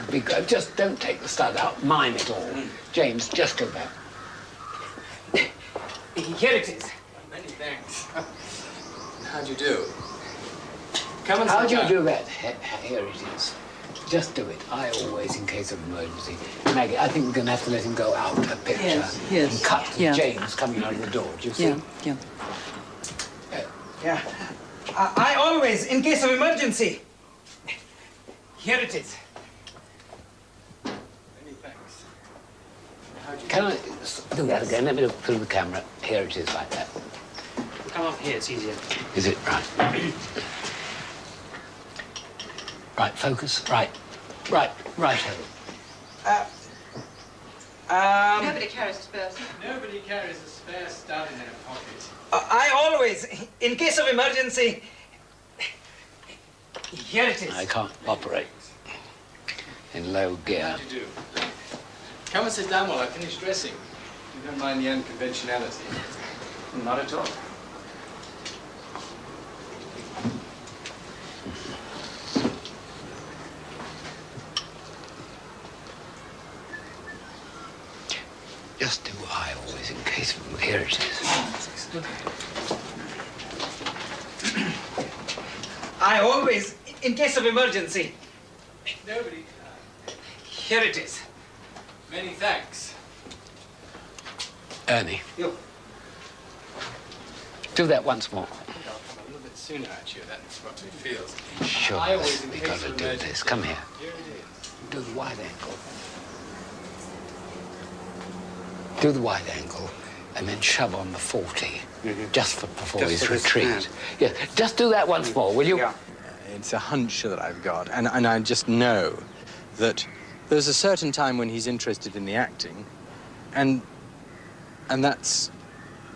just don't take the stud out. Mime it all. James, just go back. Here it is. Many thanks. How'd you do? Come and How'd sit you down. do that? Here it is. Just do it. I always, in case of emergency. Maggie, I think we're going to have to let him go out a picture Yes. and cut with James coming out of the door. Do you see? Yeah. I always, in case of emergency. Here it is. Many thanks. Can I do that again? Let me look through the camera. Here it is, like that. Come up here, it's easier. Is it? Right. Right, focus. Right. Nobody carries a spare. Nobody carries a spare stud in their pocket. I always, in case of emergency. Here it is. I can't operate in low gear. How'd you do? Come and sit down while I finish dressing. You don't mind the unconventionality. Not at all. Just do what I always, in case of... Here it is. I always, in case of emergency. Nobody. Here it is. Many thanks. Ernie. You. Do that once more. A little bit sooner at you, that's what it feels. Sure, I always, in we've case got to of do emergency. this. Come here. Here it is. Do the wide angle. Do the wide angle. and then shove on the 40 just before Just his for this retreat. man. Yeah, just do that once more, will you? Yeah. It's a hunch that I've got, and I just know that there's a certain time when he's interested in the acting, and that's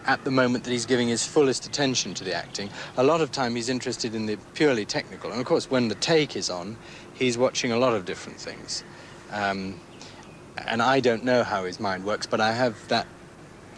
at the moment that he's giving his fullest attention to the acting. A lot of time he's interested in the purely technical, and of course when the take is on, he's watching a lot of different things. And I don't know how his mind works, but I have that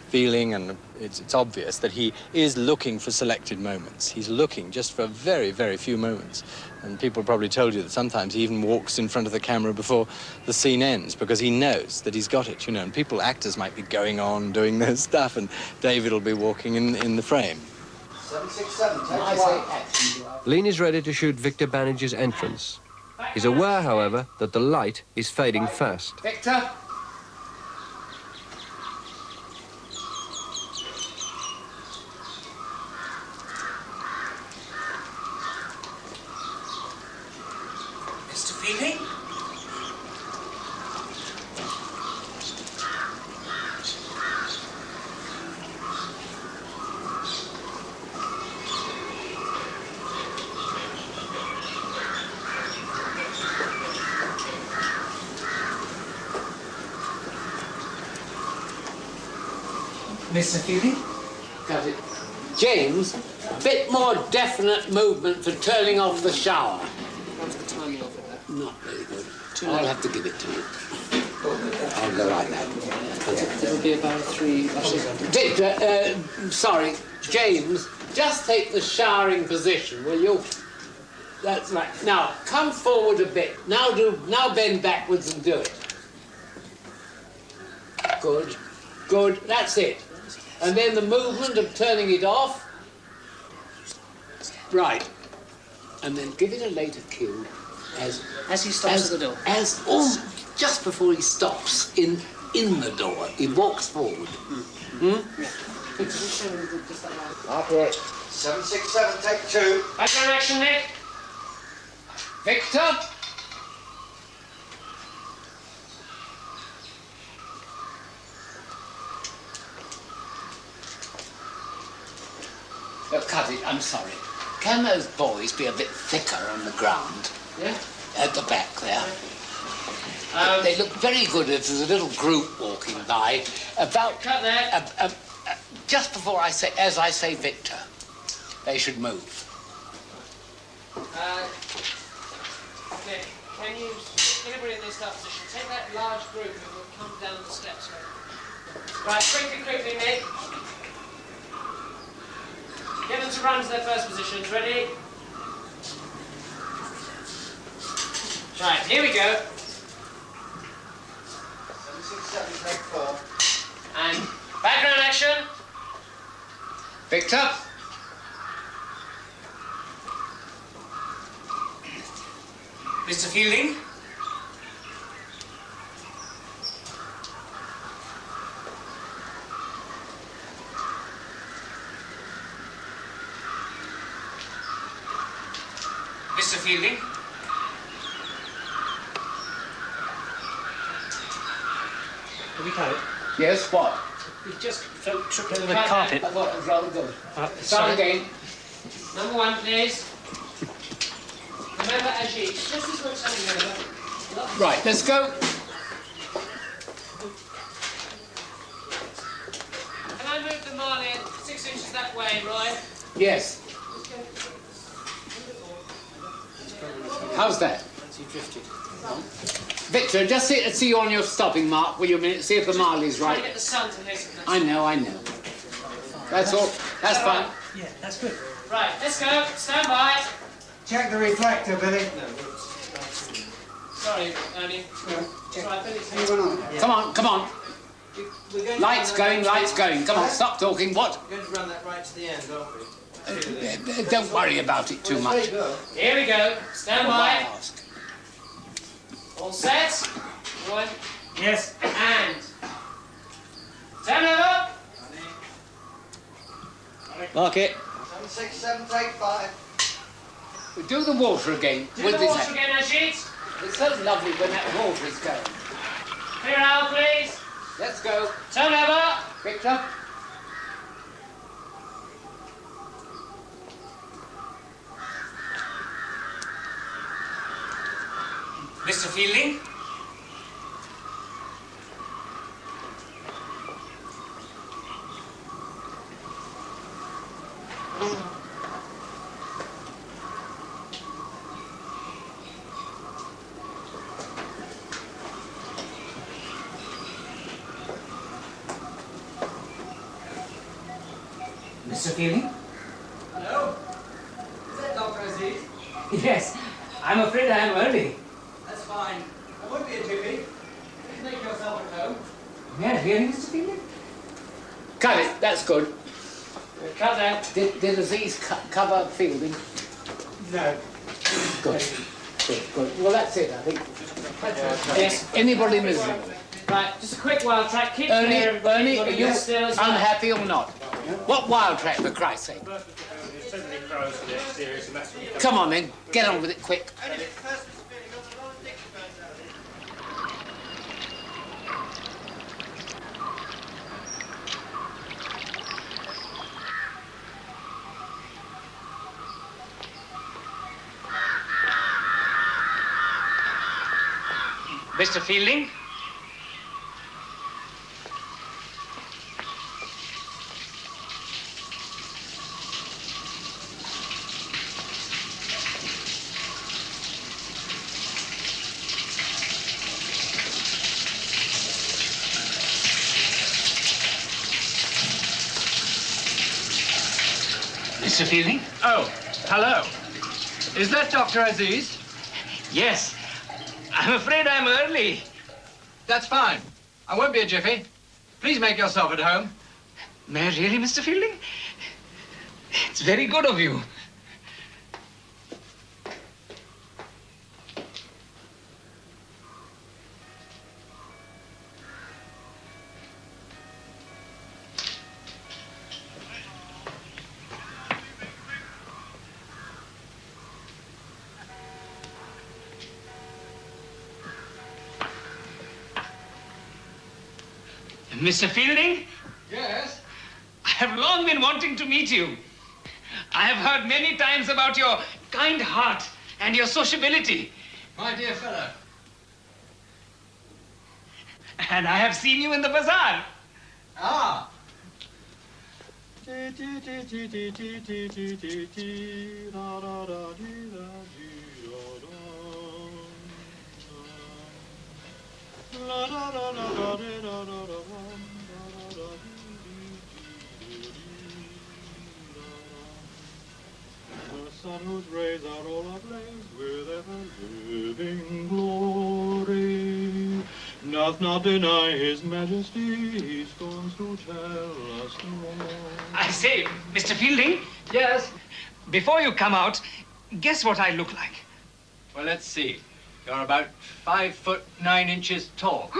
feeling, and it's obvious that he is looking for selected moments. He's looking just for very, very few moments. And people probably told you that sometimes he even walks in front of the camera before the scene ends because he knows that he's got it, you know. And actors might be going on doing their stuff, and David will be walking in the frame. 767, take one. Lean is ready to shoot Victor Bannage's entrance. He's aware, however, that the light is fading fast. Victor? Mr. Fielding? Mr. Fielding? Got it. James, a bit more definite movement for turning off the shower. What's the timing of it? Not very good. I'll have to give it to you. I'll go like that. It'll be about 3... Victor, sorry, James, just take the showering position, will you? That's right. Now, come forward a bit. Now bend backwards and do it. Good. Good. That's it. And then the movement of turning it off. Right. And then give it a later cue as he stops at the door. Just before he stops in the door. He walks forward. Okay. 767, take two. Background action, Nick. Victor? Oh, cut it, I'm sorry. Can those boys be a bit thicker on the ground? Yeah? At the back there. They look very good if there's a little group walking by. About... Cut there. Just before I say Victor, they should move. Nick, can you deliberately in this position? Take that large group and we'll come down the steps. Right, quickly, Nick. Get them to run to their first positions. Ready? Right, here we go. 767, take four. And background action. Victor? Mr. Fielding? Mr. Fielding? Have we got it? Yes, what? We just tripped over the carpet. I thought it was rather good. Start Sorry. again. Number one, please. Remember, Ajit, this is what's happening over. Right, let's go. Can I move the Marley 6 inches that way, Roy? Yes. How's that? He drifted. Victor, just see you on your stopping mark, will you a minute? See if the Marley's Try to right. get the sun to hit. I know. That's all. That's fine. Yeah, that's good. Right, let's go. Stand by. Check the reflector, Billy. Sorry, Ernie. Come on. Lights going. Come on, stop talking. What? We're going to run that right to the end, aren't we? Don't worry about it too much. Here we go. Stand by. All set? Roy? Yes. And turn over. Mark it. 767, take five. Do the water again. Do the water again, Ajit. It's so lovely when that water is going. Clear out, please. Let's go. Turn over. Victor. Mr. Fielding? Mr. Fielding? Hello? Is that Dr. Aziz? Yes. I'm afraid I am early. That's fine. I won't be a jiffy. Please make yourself at home. Yeah, really, Mr. Fielding? Cut it, that's good. Cut that. Did Aziz cover Fielding? No. Good. Good, good. Well, that's it, I think. Yes, anybody miserable? Right, just a quick wild track. Keep Ernie, clear, everybody. Ernie, Got are to you get still as well. unhappy or not? What wild track, for Christ's sake? Come on then, get on with it quick. Mr. Fielding? Mr. Fielding? Oh, hello. Is that Dr. Aziz? Yes. I'm afraid I'm early. That's fine. I won't be a jiffy. Please make yourself at home. May I really, Mr. Fielding? It's very good of you. Mr. Fielding? Yes? I have long been wanting to meet you. I have heard many times about your kind heart and your sociability. My dear fellow. And I have seen you in the bazaar. Ah. The sun whose rays are all ablaze with ever-living glory doth not deny his majesty, he scorns to tell us more. I say, Mr. Fielding? Yes? Before you come out, guess what I look like? Well, let's see. You're about 5'9" tall.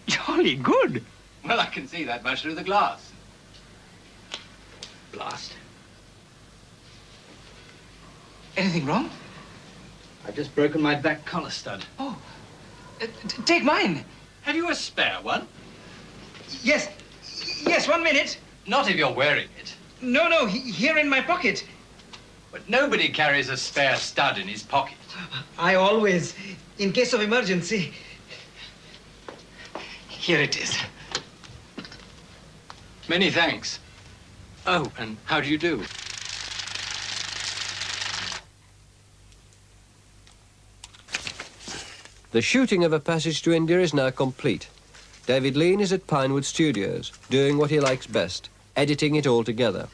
Jolly good. Well, I can see that much through the glass. Blast. Anything wrong? I've just broken my back collar stud. Oh, take mine. Have you a spare one? Yes. Yes, 1 minute. Not if you're wearing it. No, here in my pocket. But nobody carries a spare stud in his pocket. I always, in case of emergency. Here it is. Many thanks. Oh, and how do you do? The shooting of A Passage to India is now complete. David Lean is at Pinewood Studios, doing what he likes best, editing it all together.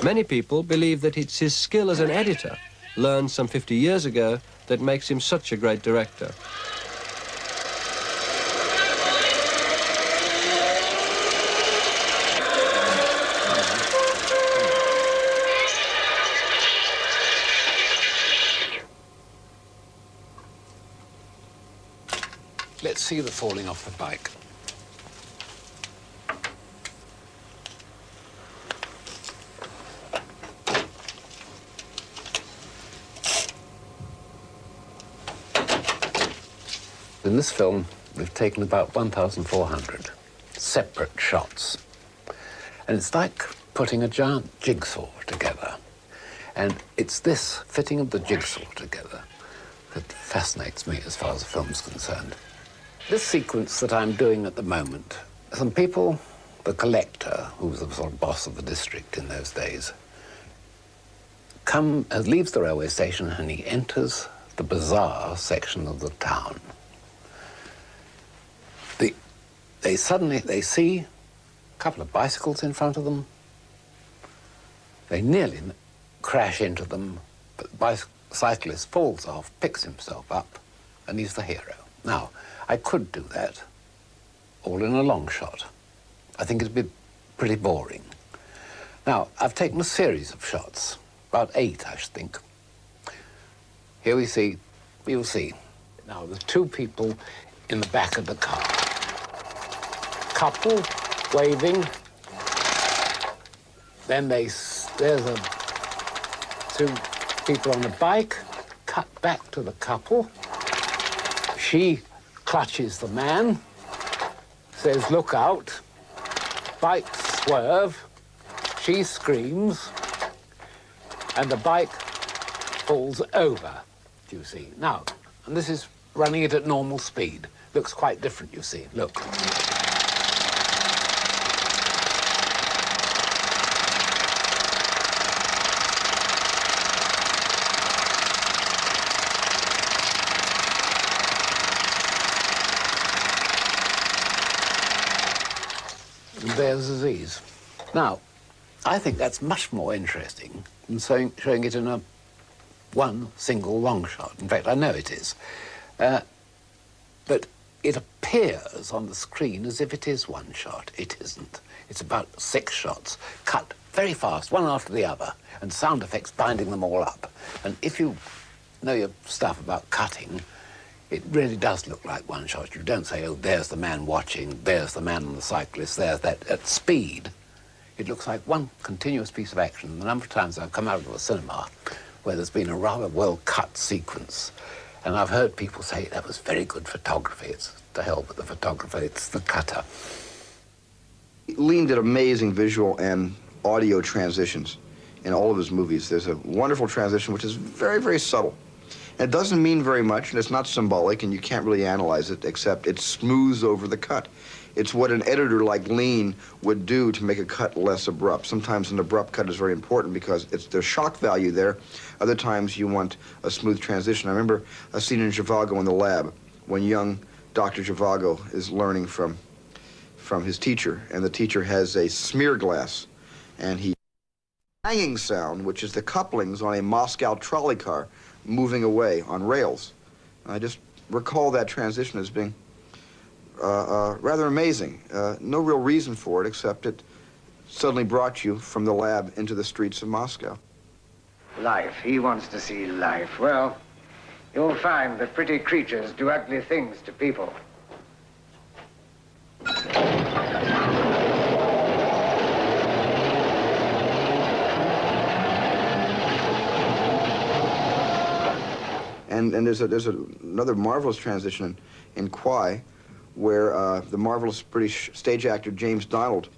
Many people believe that it's his skill as an editor, learned some 50 years ago, that makes him such a great director. Let's see the falling off the bike. In this film, we've taken about 1,400 separate shots. And it's like putting a giant jigsaw together. And it's this fitting of the jigsaw together that fascinates me as far as the film's concerned. This sequence that I'm doing at the moment, some people, the collector, who was the sort of boss of the district in those days, leaves the railway station and he enters the bazaar section of the town. They see a couple of bicycles in front of them. They nearly crash into them, but the cyclist falls off, picks himself up, and he's the hero. Now, I could do that all in a long shot. I think it'd be pretty boring. Now, I've taken a series of shots, about 8, I should think. Here we see, you'll see. Now, there's 2 people in the back of the car. Couple waving. Then there's 2 people on the bike. Cut back to the couple. She clutches the man, says, "Look out." Bike swerve. She screams, and the bike falls over, you see. Now, and this is running it at normal speed. Looks quite different, you see. Look. And there's Aziz. Now, I think that's much more interesting than showing it in one single long shot. In fact, I know it is. But it appears on the screen as if it is one shot. It isn't. It's about 6 shots, cut very fast, one after the other, and sound effects binding them all up. And if you know your stuff about cutting, it really does look like one shot. You don't say, oh, there's the man watching, there's the man on the cyclist, there's that. At speed, it looks like one continuous piece of action. And the number of times I've come out of a cinema where there's been a rather well-cut sequence, and I've heard people say, that was very good photography. It's to hell with the photographer, it's the cutter. Lean did amazing visual and audio transitions in all of his movies. There's a wonderful transition which is very, very subtle. And it doesn't mean very much, and it's not symbolic, and you can't really analyze it, except it smooths over the cut. It's what an editor like Lean would do to make a cut less abrupt. Sometimes an abrupt cut is very important because there's shock value there. Other times you want a smooth transition. I remember a scene in Zhivago in the lab when young Dr. Zhivago is learning from his teacher, and the teacher has a smear glass, and he banging sound, which is the couplings on a Moscow trolley car moving away on rails. And I just recall that transition as being rather amazing. No real reason for it, except it suddenly brought you from the lab into the streets of Moscow. Life. He wants to see life. Well, you'll find that pretty creatures do ugly things to people. And there's another marvelous transition in Kwai, where the marvelous British stage actor James Donald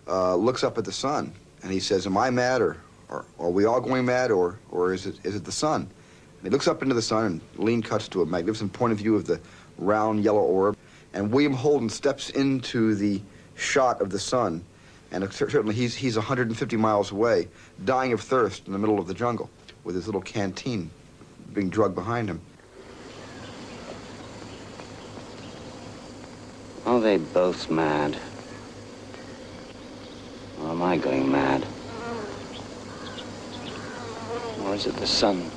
looks up at the sun, and he says, "Am I mad, or are we all going mad, or is it the sun?" And he looks up into the sun, and Lean cuts to a magnificent point of view of the round yellow orb, and William Holden steps into the shot of the sun, and certainly he's 150 miles away, dying of thirst in the middle of the jungle, with his little canteen being drugged behind him. Are they both mad? Or am I going mad? Or is it the sun?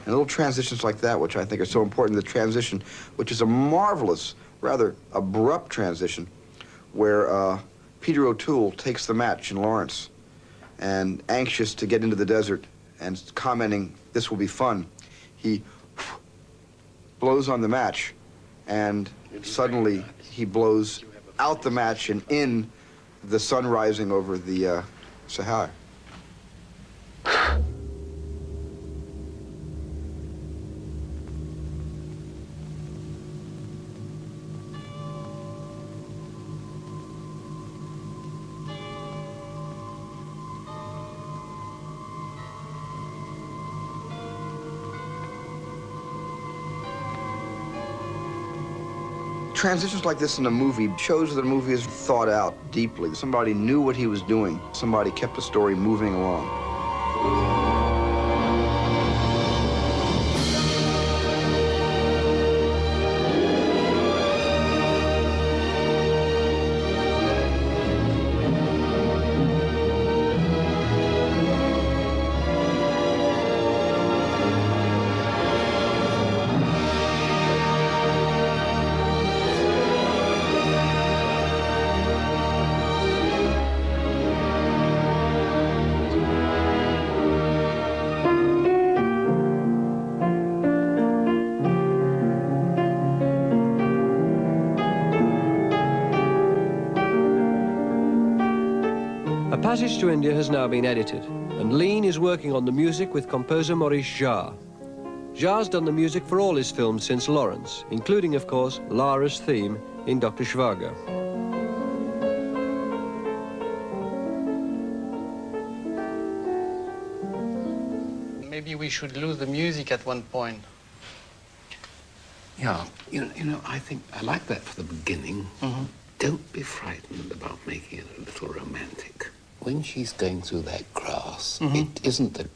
And little transitions like that, which I think are so important, the transition, which is a marvelous, rather abrupt transition, where Peter O'Toole takes the match in Lawrence, and anxious to get into the desert and commenting, "This will be fun," he blows on the match, and suddenly he blows out the match and in the sun rising over the Sahara. Transitions like this in a movie shows that a movie is thought out deeply. Somebody knew what he was doing. Somebody kept the story moving along. Passage to India has now been edited, and Lean is working on the music with composer Maurice Jarre. Jarre's done the music for all his films since Lawrence, including, of course, Lara's theme in Dr. Zhivago. Maybe we should lose the music at one point. Yeah, you know, I think I like that for the beginning. Don't be frightened about making it a little romantic. When she's going through that grass, it isn't a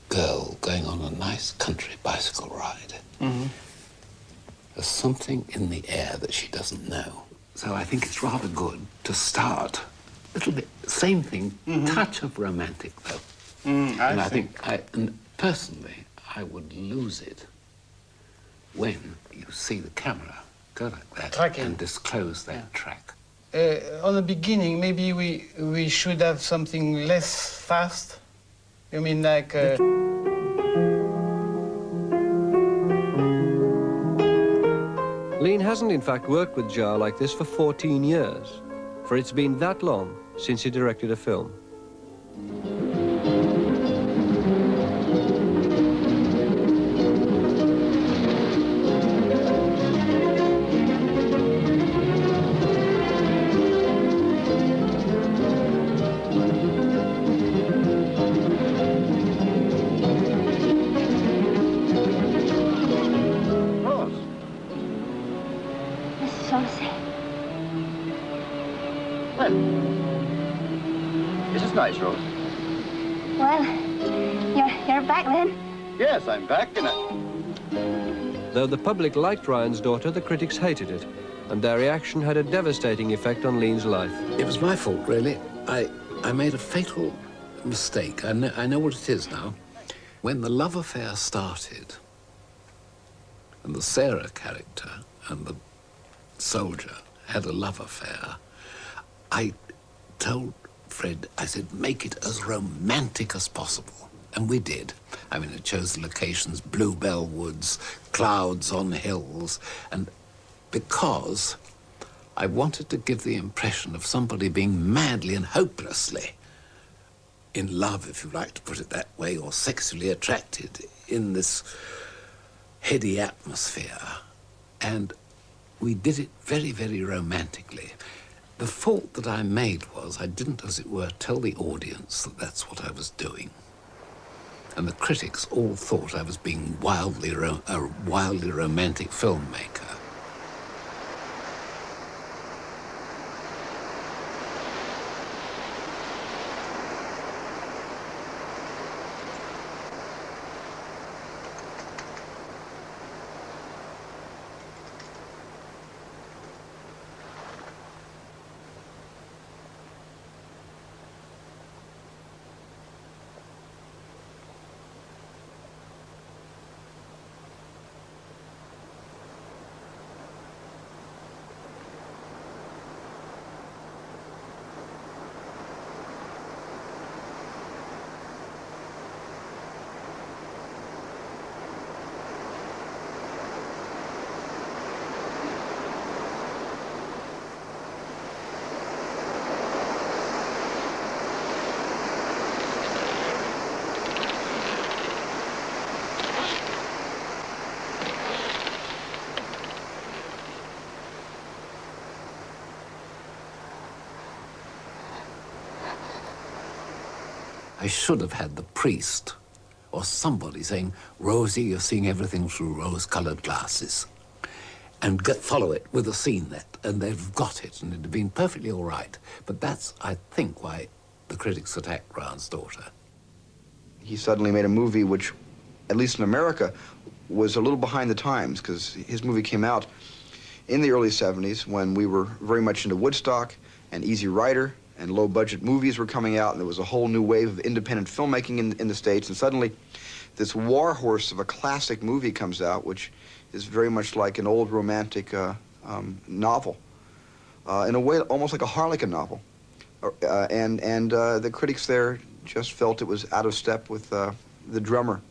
girl going on a nice country bicycle ride. There's something in the air that she doesn't know. So I think it's rather good to start a little bit, same thing, touch of romantic, though. I think, and personally, I would lose it when you see the camera go like that and disclose that track. On the beginning, maybe we should have something less fast. You mean like... Lean hasn't in fact worked with Jarre like this for 14 years, for it's been that long since he directed a film. Nice, Rose. Well, you're back then? Yes, I'm back, and Though the public liked Ryan's daughter, the critics hated it, and their reaction had a devastating effect on Lean's life. It was my fault, really. I made a fatal mistake. I know what it is now. When the love affair started, and the Sarah character and the soldier had a love affair, I told Fred, I said, make it as romantic as possible. And we did. I mean, it chose the locations, bluebell woods, clouds on hills, and because I wanted to give the impression of somebody being madly and hopelessly in love, if you like to put it that way, or sexually attracted in this heady atmosphere. And we did it very, very romantically. The fault that I made was I didn't, as it were, tell the audience that that's what I was doing. And the critics all thought I was being a wildly romantic filmmaker. I should have had the priest or somebody saying, Rosie, you're seeing everything through rose-colored glasses. and follow it with a scene that, and they've got it, and it'd have been perfectly all right. But that's, I think, why the critics attacked Ryan's Daughter. He suddenly made a movie which, at least in America, was a little behind the times, because his movie came out in the early 70s when we were very much into Woodstock and Easy Rider, and low-budget movies were coming out, and there was a whole new wave of independent filmmaking in the States, and suddenly this war horse of a classic movie comes out, which is very much like an old romantic novel, in a way almost like a Harlequin novel. And the critics there just felt it was out of step with the drummer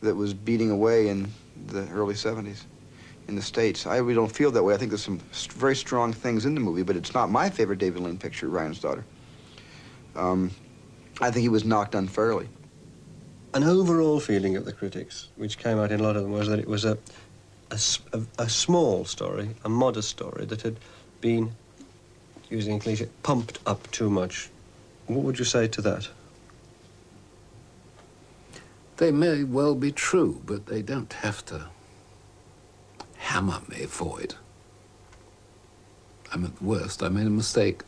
that was beating away in the early 70s in the States. I really don't feel that way. I think there's some very strong things in the movie, but it's not my favorite David Lean picture, Ryan's Daughter. I think he was knocked unfairly. An overall feeling of the critics, which came out in a lot of them, was that it was a small story, a modest story that had been, using a cliche, pumped up too much. What would you say to that? They may well be true, but they don't have to hammer me for it. I'm at the worst. I made a mistake.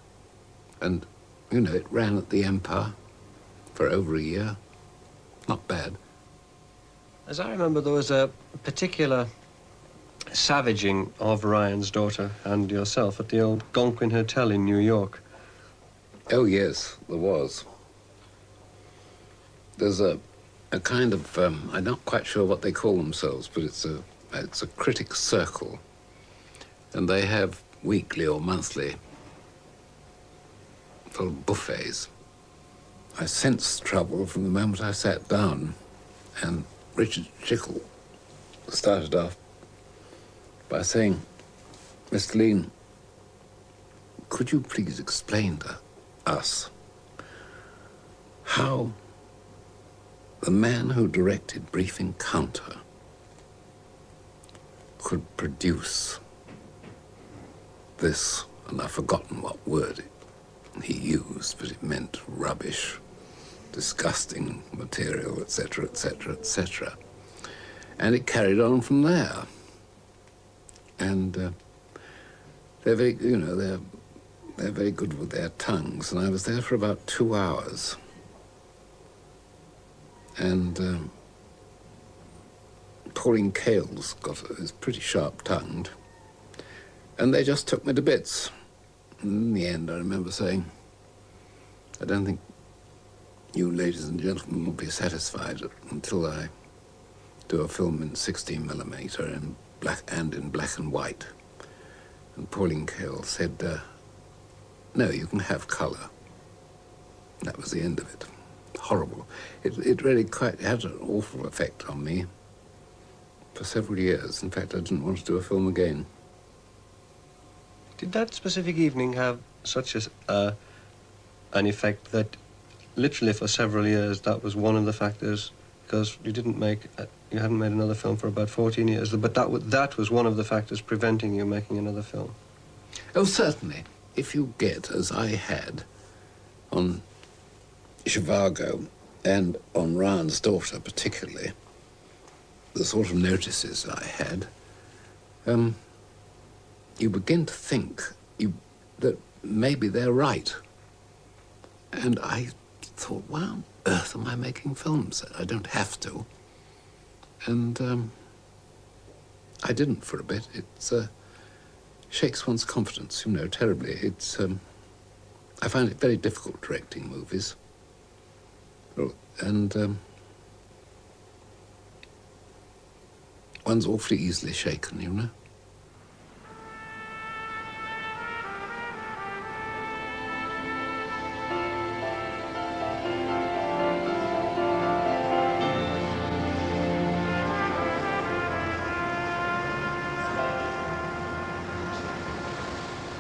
And, you know, it ran at the Empire for over a year. Not bad. As I remember, there was a particular savaging of Ryan's Daughter and yourself at the old Algonquin Hotel in New York. Oh, yes, there was. There's a kind of, I'm not quite sure what they call themselves, but it's a critics circle. And they have weekly or monthly sort of buffets. I sensed trouble from the moment I sat down, and Richard Schickel started off by saying, Mr. Lean, could you please explain to us how the man who directed Brief Encounter could produce this, and I've forgotten what word he used, but it meant rubbish, disgusting material, etc., etc., etc. And it carried on from there. And they're very, you know, they're very good with their tongues, and I was there for about 2 hours. And Pauline Kael's is pretty sharp-tongued, and they just took me to bits. And in the end, I remember saying, I don't think you ladies and gentlemen will be satisfied until I do a film in 16mm in black and white. And Pauline Kael said, no, you can have colour. That was the end of it. Horrible. It really quite had an awful effect on me for several years. In fact, I didn't want to do a film again. Did that specific evening have such an effect that literally for several years that was one of the factors, because you hadn't made another film for about 14 years, but that was one of the factors preventing you making another film? Oh, certainly. If you get, as I had, on Zhivago and on Ryan's Daughter particularly, the sort of notices I had, you begin to think that maybe they're right. And I thought, why on earth am I making films? I don't have to. And I didn't for a bit. It shakes one's confidence, you know, terribly. I find it very difficult directing movies. And one's awfully easily shaken, you know.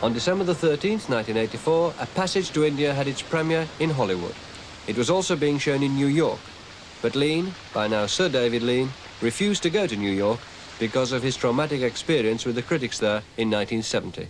On December the 13th, 1984, A Passage to India had its premiere in Hollywood. It was also being shown in New York, but Lean, by now Sir David Lean, refused to go to New York because of his traumatic experience with the critics there in 1970.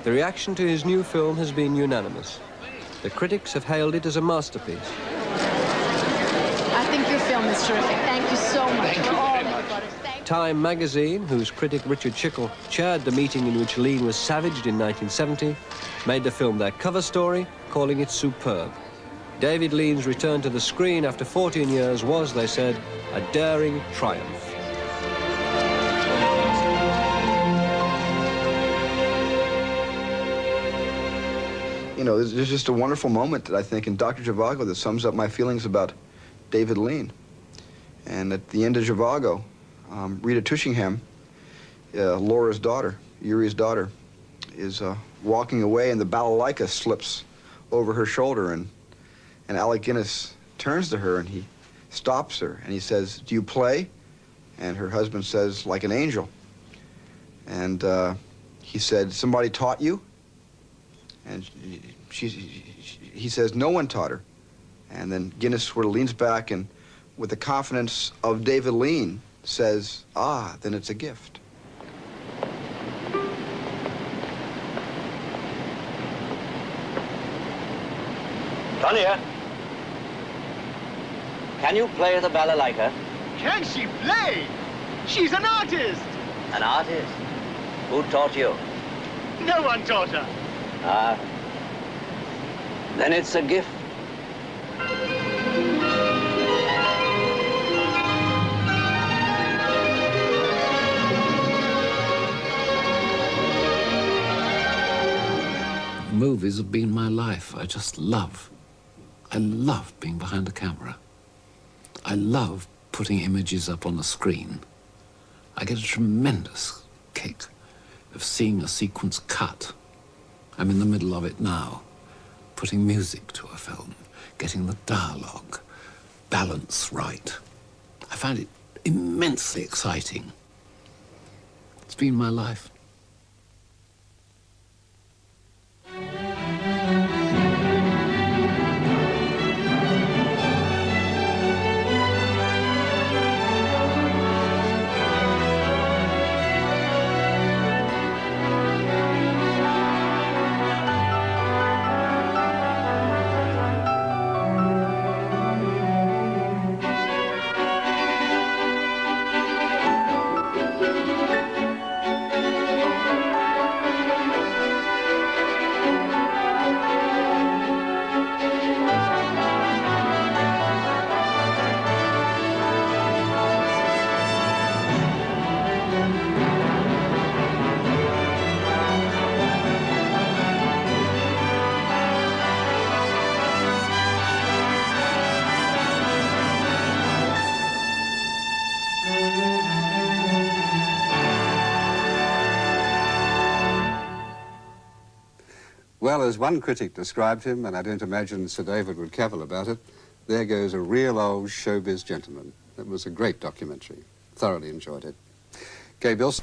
The reaction to his new film has been unanimous. The critics have hailed it as a masterpiece. I think your film is terrific. Thank you so much for all that you've got us. Time magazine, whose critic Richard Chickle chaired the meeting in which Lean was savaged in 1970, made the film their cover story, calling it superb. David Lean's return to the screen after 14 years was, they said, a daring triumph. You know, there's just a wonderful moment that I think in Dr. Zhivago that sums up my feelings about David Lean. And at the end of Zhivago, Rita Tushingham, Laura's daughter, Yuri's daughter, is walking away and the balalaika slips over her shoulder and Alec Guinness turns to her and he stops her and he says, "Do you play?" And her husband says, "Like an angel." And he said, "Somebody taught you?" And he says, "No one taught her." And then Guinness sort of leans back and with the confidence of David Lean says, "Ah, then it's a gift." Tanya, can you play the balalaika? Can she play? She's an artist. An artist? Who taught you? No one taught her. Ah, then it's a gift. Movies have been my life. I love being behind a camera. I love putting images up on the screen. I get a tremendous kick of seeing a sequence cut. I'm in the middle of it now, putting music to a film, getting the dialogue, balance right. I find it immensely exciting. It's been my life. Well, as one critic described him, and I don't imagine Sir David would cavil about it, there goes a real old showbiz gentleman. It was a great documentary. Thoroughly enjoyed it. Okay, Bill.